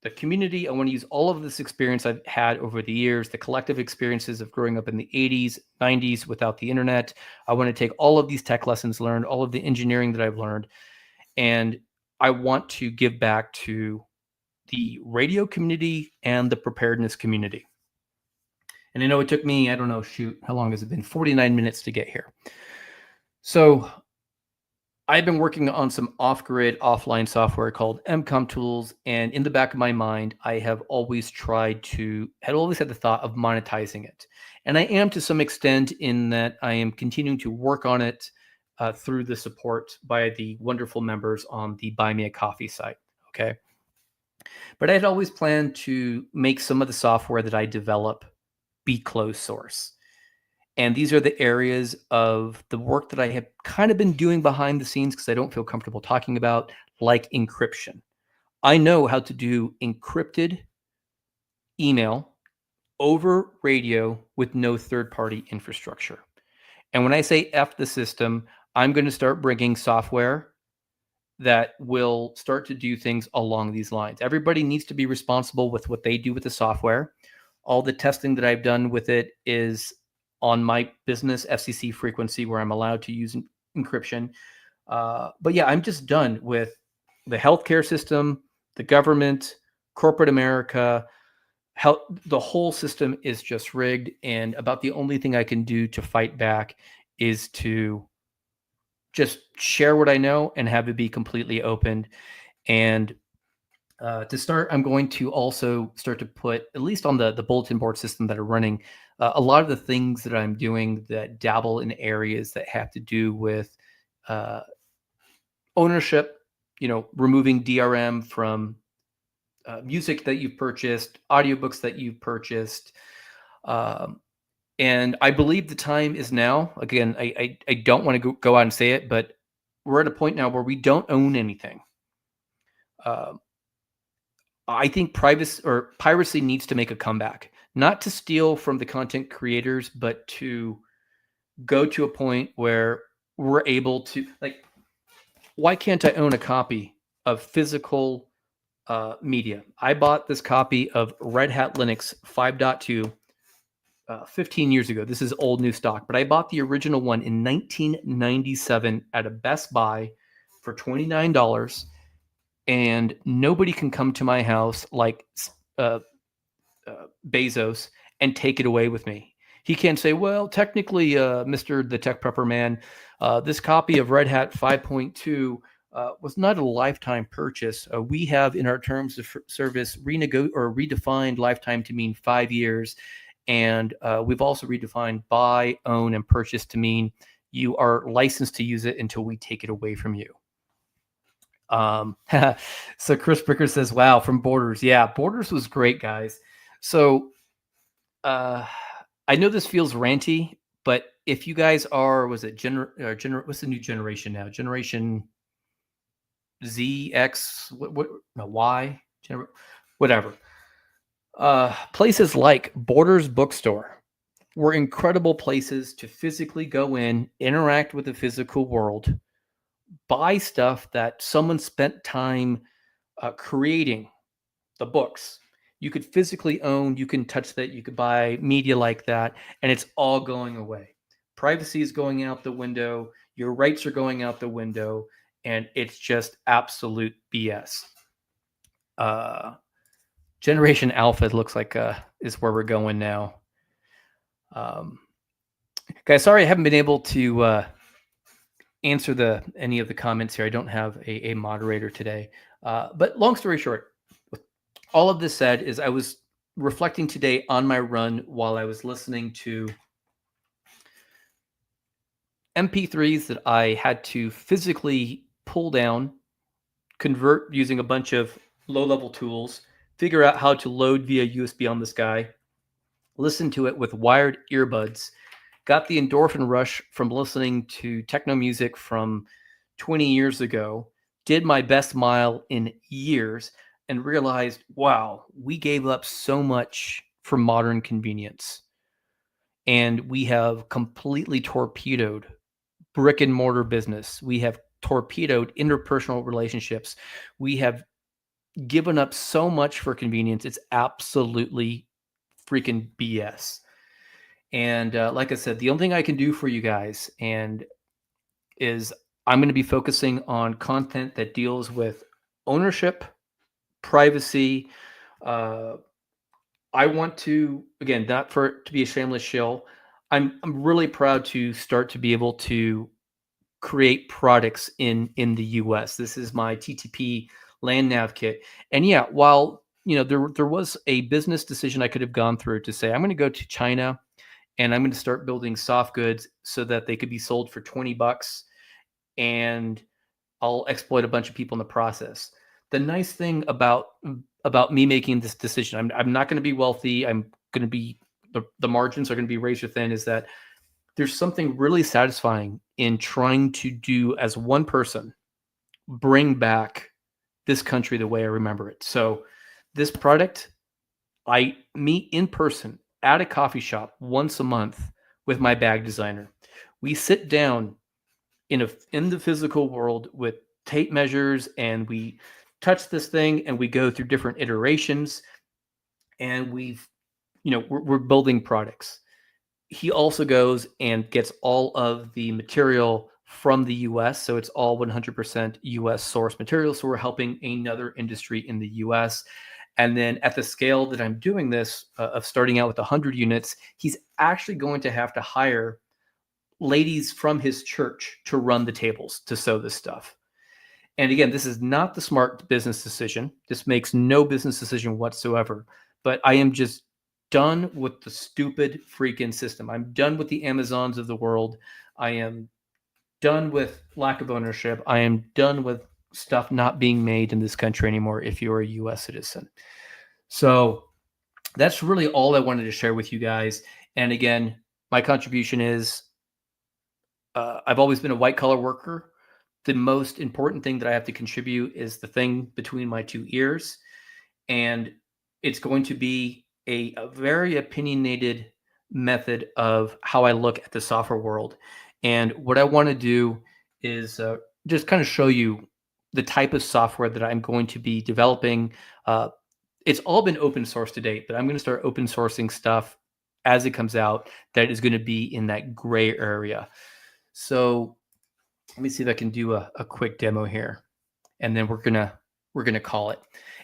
the community. I want to use all of this experience I've had over the years, the collective experiences of growing up in the 80s, 90s without the internet. I want to take all of these tech lessons learned, all of the engineering that I've learned, and I want to give back to the radio community and the preparedness community. And I know it took me, I don't know, how long has it been? 49 minutes to get here. So I've been working on some off-grid, offline software called MCOM tools. And in the back of my mind, I have always had the thought of monetizing it. And I am to some extent, in that I am continuing to work on it through the support by the wonderful members on the Buy Me a Coffee site. Okay. But I had always planned to make some of the software that I develop be closed source. And these are the areas of the work that I have kind of been doing behind the scenes because I don't feel comfortable talking about, like encryption. I know how to do encrypted email over radio with no third-party infrastructure. And when I say F the system, I'm going to start bringing software that will start to do things along these lines. Everybody needs to be responsible with what they do with the software. All the testing that I've done with it is on my business FCC frequency where I'm allowed to use encryption. But yeah, I'm just done with the healthcare system, the government, corporate America. The whole system is just rigged. And about the only thing I can do to fight back is to just share what I know and have it be completely open. And to start, I'm going to also start to put, at least on the bulletin board system that are running, a lot of the things that I'm doing that dabble in areas that have to do with ownership, removing DRM from music that you've purchased, audiobooks that you've purchased. And I believe the time is now. Again, I don't want to go out and say it, but we're at a point now where we don't own anything. I think piracy needs to make a comeback, not to steal from the content creators, but to go to a point where we're able to, like, why can't I own a copy of physical media? I bought this copy of Red Hat Linux 5.2 15 years ago. This is old new stock, but I bought the original one in 1997 at a Best Buy for $29, and nobody can come to my house like Bezos and take it away with me. He can't say, well, technically, Mr. the Tech Prepper Man, this copy of Red Hat 5.2 was not a lifetime purchase. We have in our terms of service redefined lifetime to mean 5 years. And we've also redefined buy, own, and purchase to mean you are licensed to use it until we take it away from you. So Chris Bricker says, wow, from Borders. Yeah, Borders was great, guys. So I know this feels ranty, but if you guys are, what's the new generation now? Generation Z, X, Y, whatever. Places like Borders Bookstore were incredible places to physically go in, interact with the physical world, buy stuff that someone spent time creating, the books. You could physically own, you can touch that, you could buy media like that, and it's all going away. Privacy is going out the window, your rights are going out the window, and it's just absolute BS. Generation Alpha, it looks like, is where we're going now. Guys, sorry I haven't been able to answer any of the comments here. I don't have a moderator today. But long story short, all of this said is I was reflecting today on my run while I was listening to MP3s that I had to physically pull down, convert using a bunch of low-level tools, figure out how to load via USB on this guy, listen to it with wired earbuds, got the endorphin rush from listening to techno music from 20 years ago, did my best mile in years, and realized, wow, we gave up so much for modern convenience. And we have completely torpedoed brick and mortar business. We have torpedoed interpersonal relationships. We have given up so much for convenience. It's absolutely freaking BS. And like I said, the only thing I can do for you guys is I'm going to be focusing on content that deals with ownership, privacy. I want to, again, not for it to be a shameless shill. I'm really proud to start to be able to create products in the US. This is my TTP land nav kit. And yeah, while there was a business decision I could have gone through to say I'm going to go to China and I'm going to start building soft goods so that they could be sold for $20 and I'll exploit a bunch of people in the process. The nice thing about about me making this decision. I'm not going to be wealthy. I'm going to be, the margins are going to be razor thin, is that there's something really satisfying in trying to do, as one person, bring back this country the way I remember it. So this product, I meet in person at a coffee shop once a month with my bag designer. We sit down in the physical world with tape measures, and we touch this thing, and we go through different iterations, and we're building products. He also goes and gets all of the material from the US. So it's all 100% US source material. So we're helping another industry in the US. And then at the scale that I'm doing this, of starting out with 100 units, he's actually going to have to hire ladies from his church to run the tables to sew this stuff. And again, this is not the smart business decision. This makes no business decision whatsoever. But I am just done with the stupid freaking system. I'm done with the Amazons of the world. I am done with lack of ownership. I am done with stuff not being made in this country anymore if you're a US citizen. So that's really all I wanted to share with you guys. And again, my contribution is, I've always been a white collar worker. The most important thing that I have to contribute is the thing between my two ears. And it's going to be a very opinionated method of how I look at the software world. And what I want to do is just kind of show you the type of software that I'm going to be developing. It's all been open source to date, but I'm going to start open sourcing stuff as it comes out that is going to be in that gray area. So let me see if I can do a quick demo here, and then we're gonna call it.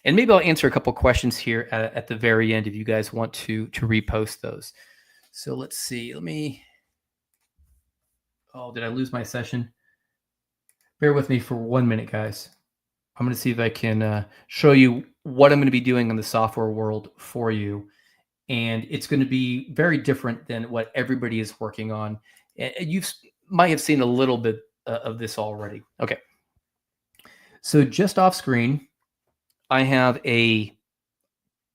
And maybe I'll answer a couple questions here at the very end if you guys want to repost those. So let's see. Oh, did I lose my session? Bear with me for 1 minute, guys. I'm going to see if I can show you what I'm going to be doing in the software world for you. And it's going to be very different than what everybody is working on. You might have seen a little bit of this already. Okay. So just off screen, I have a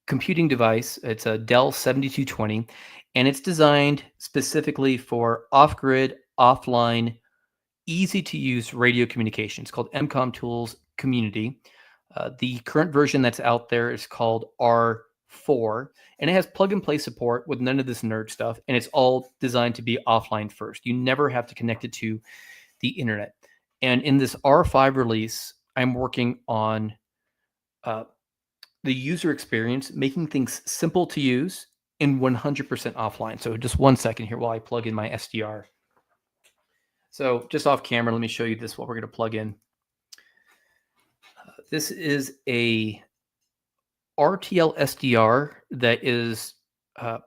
computing device. It's a Dell 7220, and it's designed specifically for off-grid, offline, easy-to-use radio communications, called MCOM Tools Community. The current version that's out there is called R4, and it has plug-and-play support with none of this nerd stuff, and it's all designed to be offline first. You never have to connect it to the internet. And in this R5 release, I'm working on the user experience, making things simple to use and 100% offline. So just 1 second here while I plug in my SDR. So just off camera, let me show you this, what we're going to plug in. This is a RTL SDR that is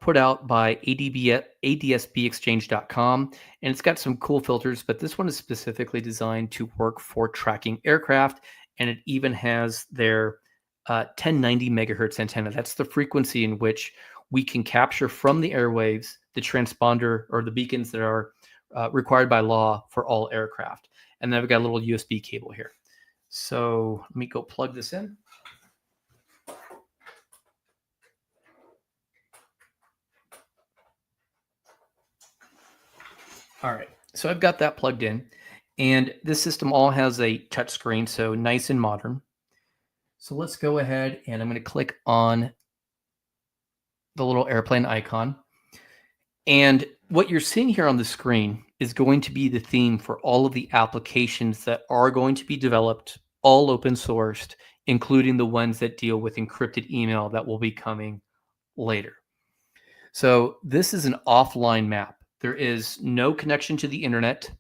put out by ADSBExchange.com, and it's got some cool filters, but this one is specifically designed to work for tracking aircraft, and it even has their 1090 megahertz antenna. That's the frequency in which we can capture from the airwaves the transponder or the beacons that are required by law for all aircraft. And then I've got a little USB cable here. So let me go plug this in. All right, so I've got that plugged in, and this system all has a touch screen, so nice and modern. So let's go ahead, and I'm going to click on the little airplane icon. And what you're seeing here on the screen is going to be the theme for all of the applications that are going to be developed, all open sourced, including the ones that deal with encrypted email that will be coming later. So this is an offline map. There is no connection to the internet.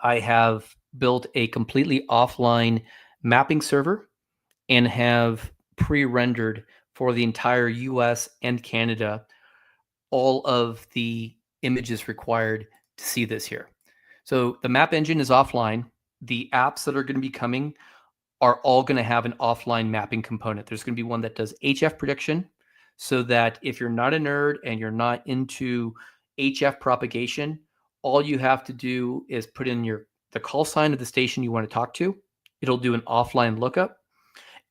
I have built a completely offline mapping server and have pre-rendered for the entire US and Canada all of the images required to see this here. So the map engine is offline. The apps that are going to be coming are all going to have an offline mapping component. There's going to be one that does HF prediction, so that if you're not a nerd and you're not into HF propagation, all you have to do is put in the call sign of the station you want to talk to. It'll do an offline lookup,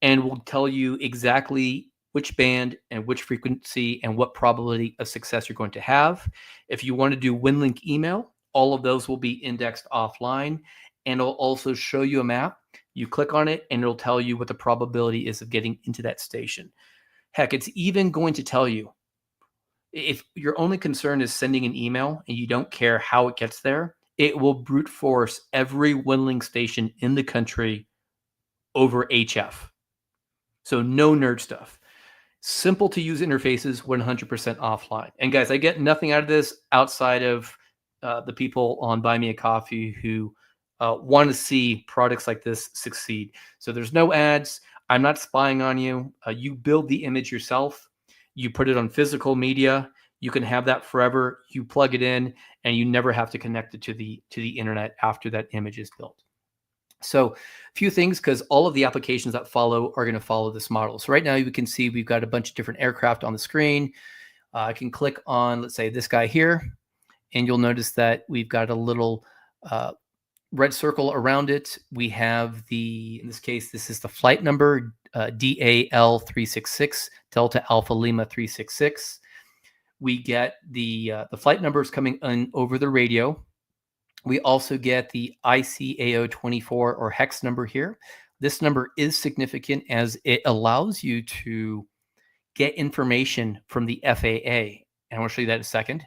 and will tell you exactly which band and which frequency and what probability of success you're going to have. If you want to do WinLink email, all of those will be indexed offline, and it'll also show you a map. You click on it and it'll tell you what the probability is of getting into that station. Heck, it's even going to tell you if your only concern is sending an email and you don't care how it gets there, it will brute force every WinLink station in the country over HF. So no nerd stuff. Simple to use interfaces, 100% offline. And guys, I get nothing out of this outside of the people on Buy Me a Coffee who want to see products like this succeed. So there's no ads. I'm not spying on you. You build the image yourself. You put it on physical media. You can have that forever. You plug it in, and you never have to connect it to the internet after that image is built. So a few things, because all of the applications that follow are going to follow this model. So right now you can see we've got a bunch of different aircraft on the screen. I can click on, let's say, this guy here, and you'll notice that we've got a little red circle around it. We have in this case, this is the flight number, DAL 366, Delta Alpha Lima 366. We get the flight numbers coming in over the radio. We also get the ICAO24 or hex number here. This number is significant as it allows you to get information from the FAA. And I want to show you that in a second.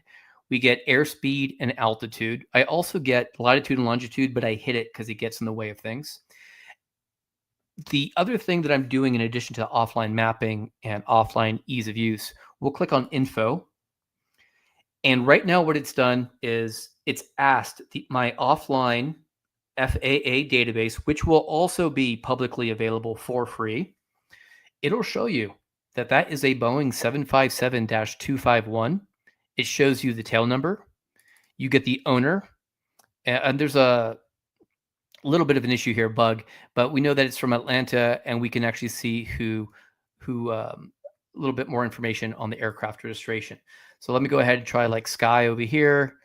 We get airspeed and altitude. I also get latitude and longitude, but I hid it because it gets in the way of things. The other thing that I'm doing in addition to offline mapping and offline ease of use, we'll click on info. And right now what it's done is it's asked my offline FAA database, which will also be publicly available for free. It'll show you that that is a Boeing 757-251. It shows you the tail number. You get the owner. And there's a little bit of an issue here, bug, but we know that it's from Atlanta, and we can actually see who a little bit more information on the aircraft registration. So let me go ahead and try like Sky over here.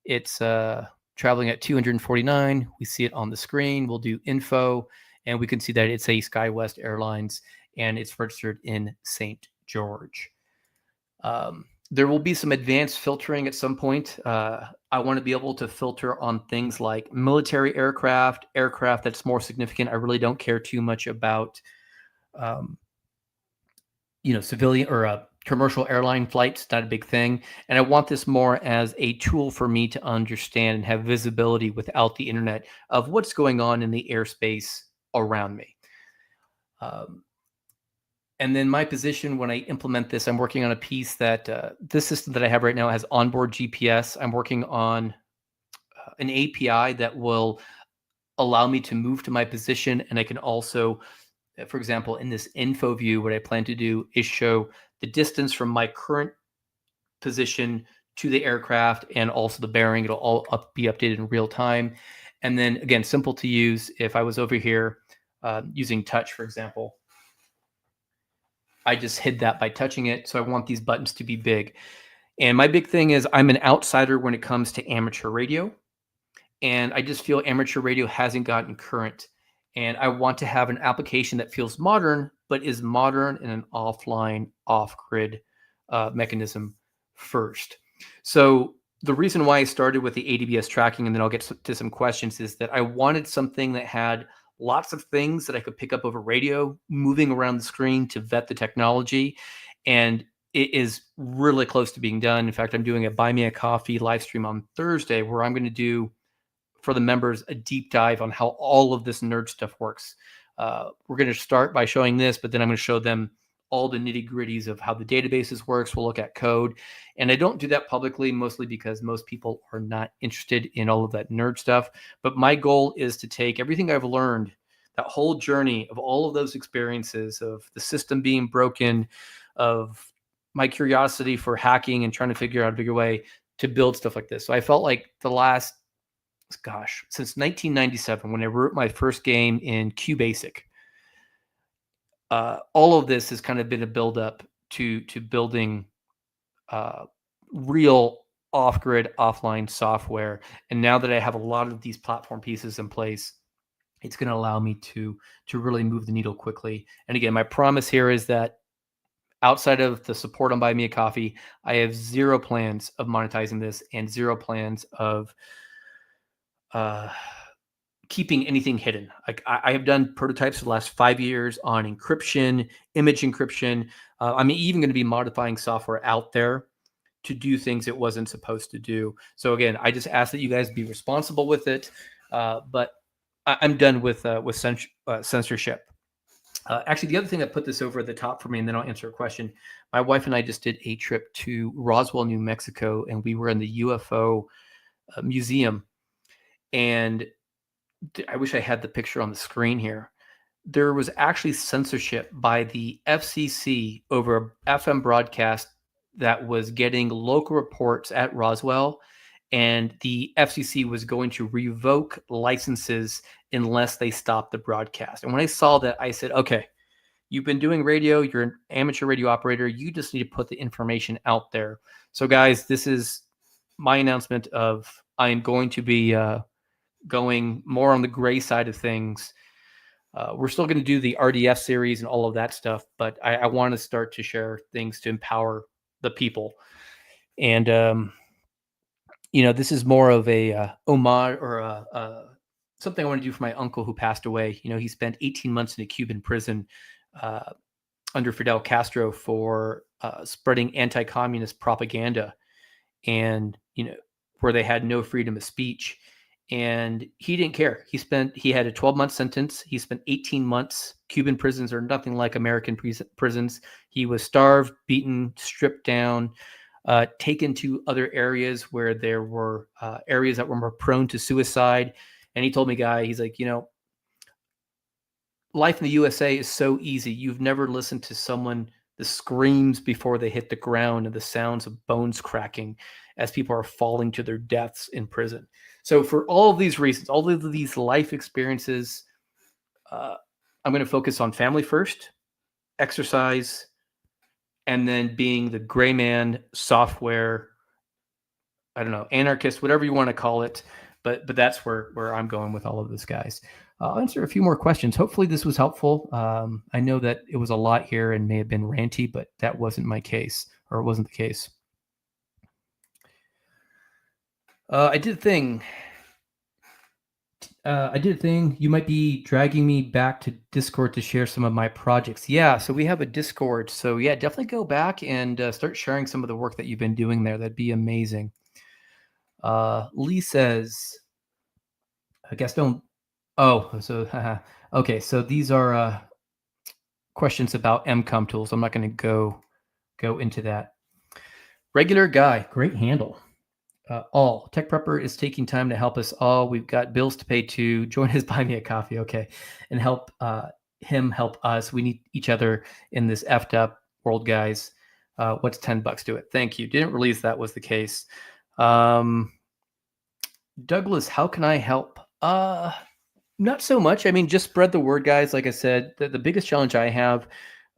It's traveling at 249. We see it on the screen. We'll do info, and we can see that it's a SkyWest Airlines, and it's registered in St. George. There will be some advanced filtering at some point. I want to be able to filter on things like military aircraft that's more significant. I really don't care too much about, civilian or commercial airline flights. Not a big thing. And I want this more as a tool for me to understand and have visibility without the internet of what's going on in the airspace around me. And then my position when I implement this, I'm working on a piece that this system that I have right now has onboard GPS. I'm working on an API that will allow me to move to my position. And I can also, for example, in this info view, what I plan to do is show the distance from my current position to the aircraft and also the bearing. It'll all be updated in real time. And then again, simple to use. If I was over here using touch, for example, I just hid that by touching it. So I want these buttons to be big. And my big thing is I'm an outsider when it comes to amateur radio. And I just feel amateur radio hasn't gotten current. And I want to have an application that feels modern, but is modern in an offline, off-grid mechanism first. So the reason why I started with the ADBS tracking, and then I'll get to some questions, is that I wanted something that had lots of things that I could pick up over radio, moving around the screen to vet the technology. And it is really close to being done. In fact, I'm doing a Buy Me a Coffee live stream on Thursday where I'm going to do, for the members, a deep dive on how all of this nerd stuff works. We're going to start by showing this, but then I'm going to show them all the nitty gritties of how the databases works. We'll look at code. And I don't do that publicly, mostly because most people are not interested in all of that nerd stuff. But my goal is to take everything I've learned, that whole journey of all of those experiences of the system being broken, of my curiosity for hacking and trying to figure out a bigger way to build stuff like this. So I felt like the last, since 1997, when I wrote my first game in QBasic, all of this has kind of been a build up to building real off-grid, offline software. And now that I have a lot of these platform pieces in place, it's going to allow me to really move the needle quickly. And again, my promise here is that outside of the support on Buy Me a Coffee, I have zero plans of monetizing this and zero plans of keeping anything hidden. Like I have done prototypes for the last 5 years on encryption, image encryption. I'm even going to be modifying software out there to do things it wasn't supposed to do. So again, I just ask that you guys be responsible with it. But I'm done with censorship. Actually, the other thing that put this over the top for me, and then I'll answer a question. My wife and I just did a trip to Roswell, New Mexico, and we were in the UFO museum. And I wish I had the picture on the screen here. There was actually censorship by the FCC over a FM broadcast that was getting local reports at Roswell, and the FCC was going to revoke licenses unless they stopped the broadcast. And when I saw that, I said, okay, you've been doing radio, you're an amateur radio operator, you just need to put the information out there. So guys, this is my announcement of I am going to be going more on the gray side of things. We're still going to do the RDF series and all of that stuff, but I want to start to share things to empower the people. And, this is more of a homage or something I want to do for my uncle who passed away. He spent 18 months in a Cuban prison under Fidel Castro for spreading anti-communist propaganda, and, where they had no freedom of speech. And he didn't care. He had a 12-month sentence. He spent 18 months. Cuban prisons are nothing like American prisons. He was starved, beaten, stripped down, taken to other areas where there were areas that were more prone to suicide. And he told me, he's like, life in the USA is so easy. You've never listened to someone, the screams before they hit the ground and the sounds of bones cracking as people are falling to their deaths in prison. So for all of these reasons, all of these life experiences, I'm going to focus on family first, exercise, and then being the gray man, software, I don't know, anarchist, whatever you want to call it. But that's where I'm going with all of this, guys. I'll answer a few more questions. Hopefully this was helpful. I know that it was a lot here and may have been ranty, but that wasn't my case, or it wasn't the case. I did a thing. You might be dragging me back to Discord to share some of my projects. Yeah, so we have a Discord. So yeah, definitely go back and start sharing some of the work that you've been doing there. That'd be amazing. Lee says, I guess don't. Oh, so okay. So these are questions about MCOM tools. I'm not going to go into that. Regular guy, great handle. All Tech Prepper is taking time to help us all. We've got bills to pay too. Join his Buy Me a Coffee, okay, and help him help us. We need each other in this effed up world, guys. What's $10 to it? Thank you. Didn't realize that was the case. Douglas, how can I help? Not so much. I mean, just spread the word, guys. Like I said, the biggest challenge I have,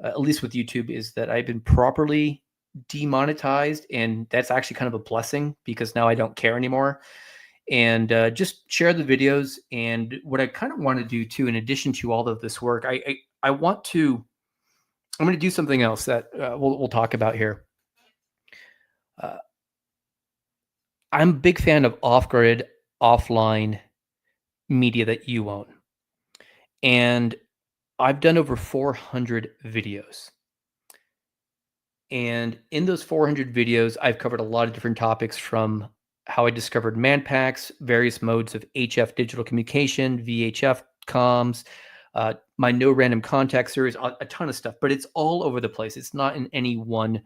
at least with YouTube, is that I've been properly demonetized, and that's actually kind of a blessing because now I don't care anymore. And just share the videos. And what I kind of want to do too, in addition to all of this work, I'm going to do something else that we'll talk about here. I'm a big fan of off-grid, offline media that you own. And I've done over 400 videos. And in those 400 videos, I've covered a lot of different topics, from how I discovered manpacks, various modes of HF digital communication, VHF comms, my no random contact series, a ton of stuff, but it's all over the place. It's not in any one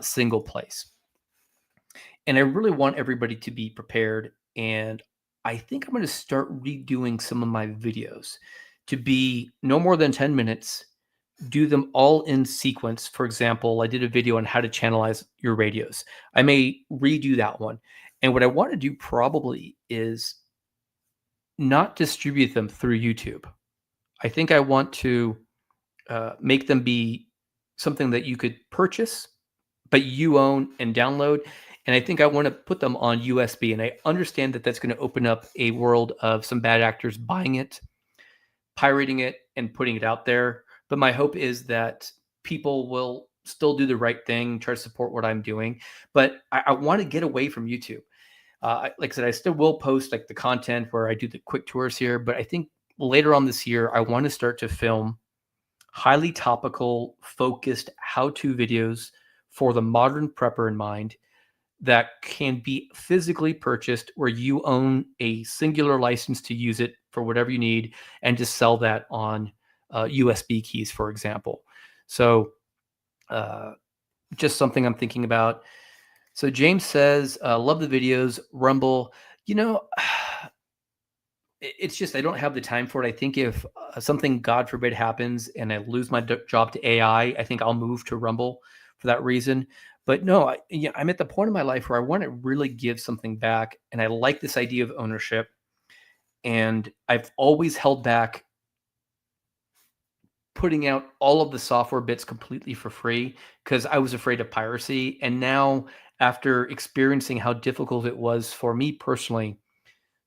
single place. And I really want everybody to be prepared. And I think I'm going to start redoing some of my videos to be no more than 10 minutes, do them all in sequence. For example, I did a video on how to channelize your radios. I may redo that one. And what I want to do probably is not distribute them through YouTube. I think I want to make them be something that you could purchase, but you own and download. And I think I want to put them on USB. And I understand that that's going to open up a world of some bad actors buying it. pirating it and putting it out there. But my hope is that people will still do the right thing, try to support what I'm doing. But I want to get away from YouTube. Like I said, I still will post like the content where I do the quick tours here, but I think later on this year, I want to start to film highly topical, focused how-to videos for the modern prepper in mind that can be physically purchased where you own a singular license to use it for whatever you need and just sell that on USB keys, for example. So just something I'm thinking about. So James says, love the videos, Rumble. You know, it's just I don't have the time for it. I think if something, God forbid, happens and I lose my job to AI, I think I'll move to Rumble for that reason. But no, I'm at the point in my life where I want to really give something back, and I like this idea of ownership. And I've always held back putting out all of the software bits completely for free because I was afraid of piracy. And now, after experiencing how difficult it was for me personally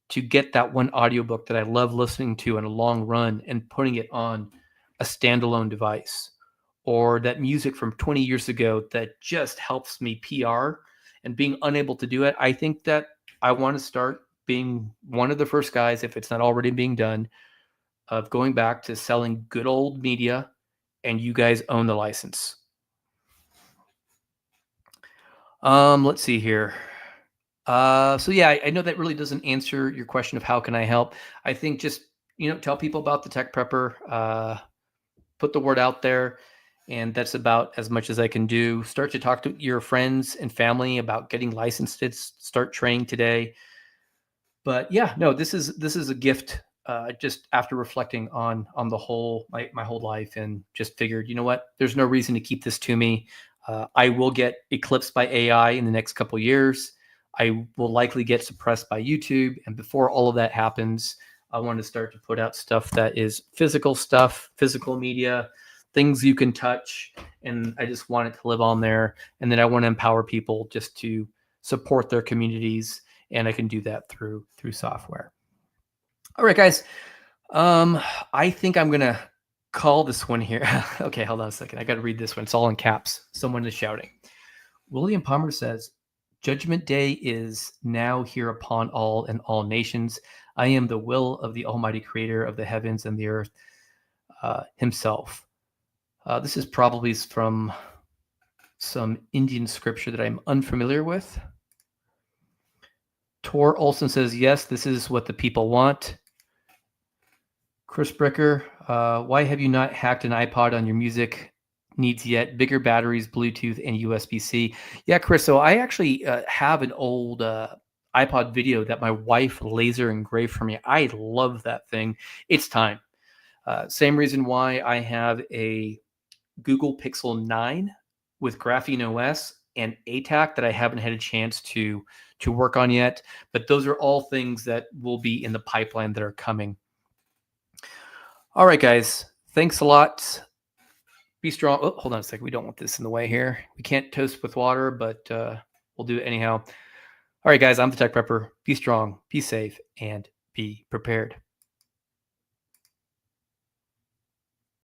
to get that one audiobook that I love listening to in a long run and putting it on a standalone device, or that music from 20 years ago that just helps me PR, and being unable to do it, I think that I want to start being one of the first guys, if it's not already being done, of going back to selling good old media, and you guys own the license. Let's see here. So yeah, I know that really doesn't answer your question of how can I help. I think just, tell people about the Tech Prepper, put the word out there, and that's about as much as I can do. Start to talk to your friends and family about getting licensed. Start training today. But yeah, no, this is a gift. Just after reflecting on the whole my whole life, and just figured, you know what, there's no reason to keep this to me. I will get eclipsed by AI in the next couple of years. I will likely get suppressed by YouTube. And before all of that happens, I want to start to put out stuff that is physical stuff, physical media, things you can touch. And I just want it to live on there. And then I want to empower people just to support their communities. And I can do that through software. All right, guys. I think I'm going to call this one here. Okay, hold on a second. I got to read this one. It's all in caps. Someone is shouting. William Palmer says, Judgment Day is now here upon all and all nations. I am the will of the Almighty Creator of the heavens and the earth himself. This is probably from some Indian scripture that I'm unfamiliar with. Tor Olson says, yes, this is what the people want. Chris Bricker, why have you not hacked an iPod on your music needs yet? Bigger batteries, Bluetooth, and USB-C. Yeah, Chris, so I actually have an old iPod video that my wife laser engraved for me. I love that thing. It's time. Same reason why I have a Google Pixel 9 with Graphene OS and ATAC that I haven't had a chance to work on yet. But those are all things that will be in the pipeline that are coming. All right, guys. Thanks a lot. Be strong. Oh, hold on a second. We don't want this in the way here. We can't toast with water, but we'll do it anyhow. All right, guys. I'm the Tech Prepper. Be strong, be safe, and be prepared.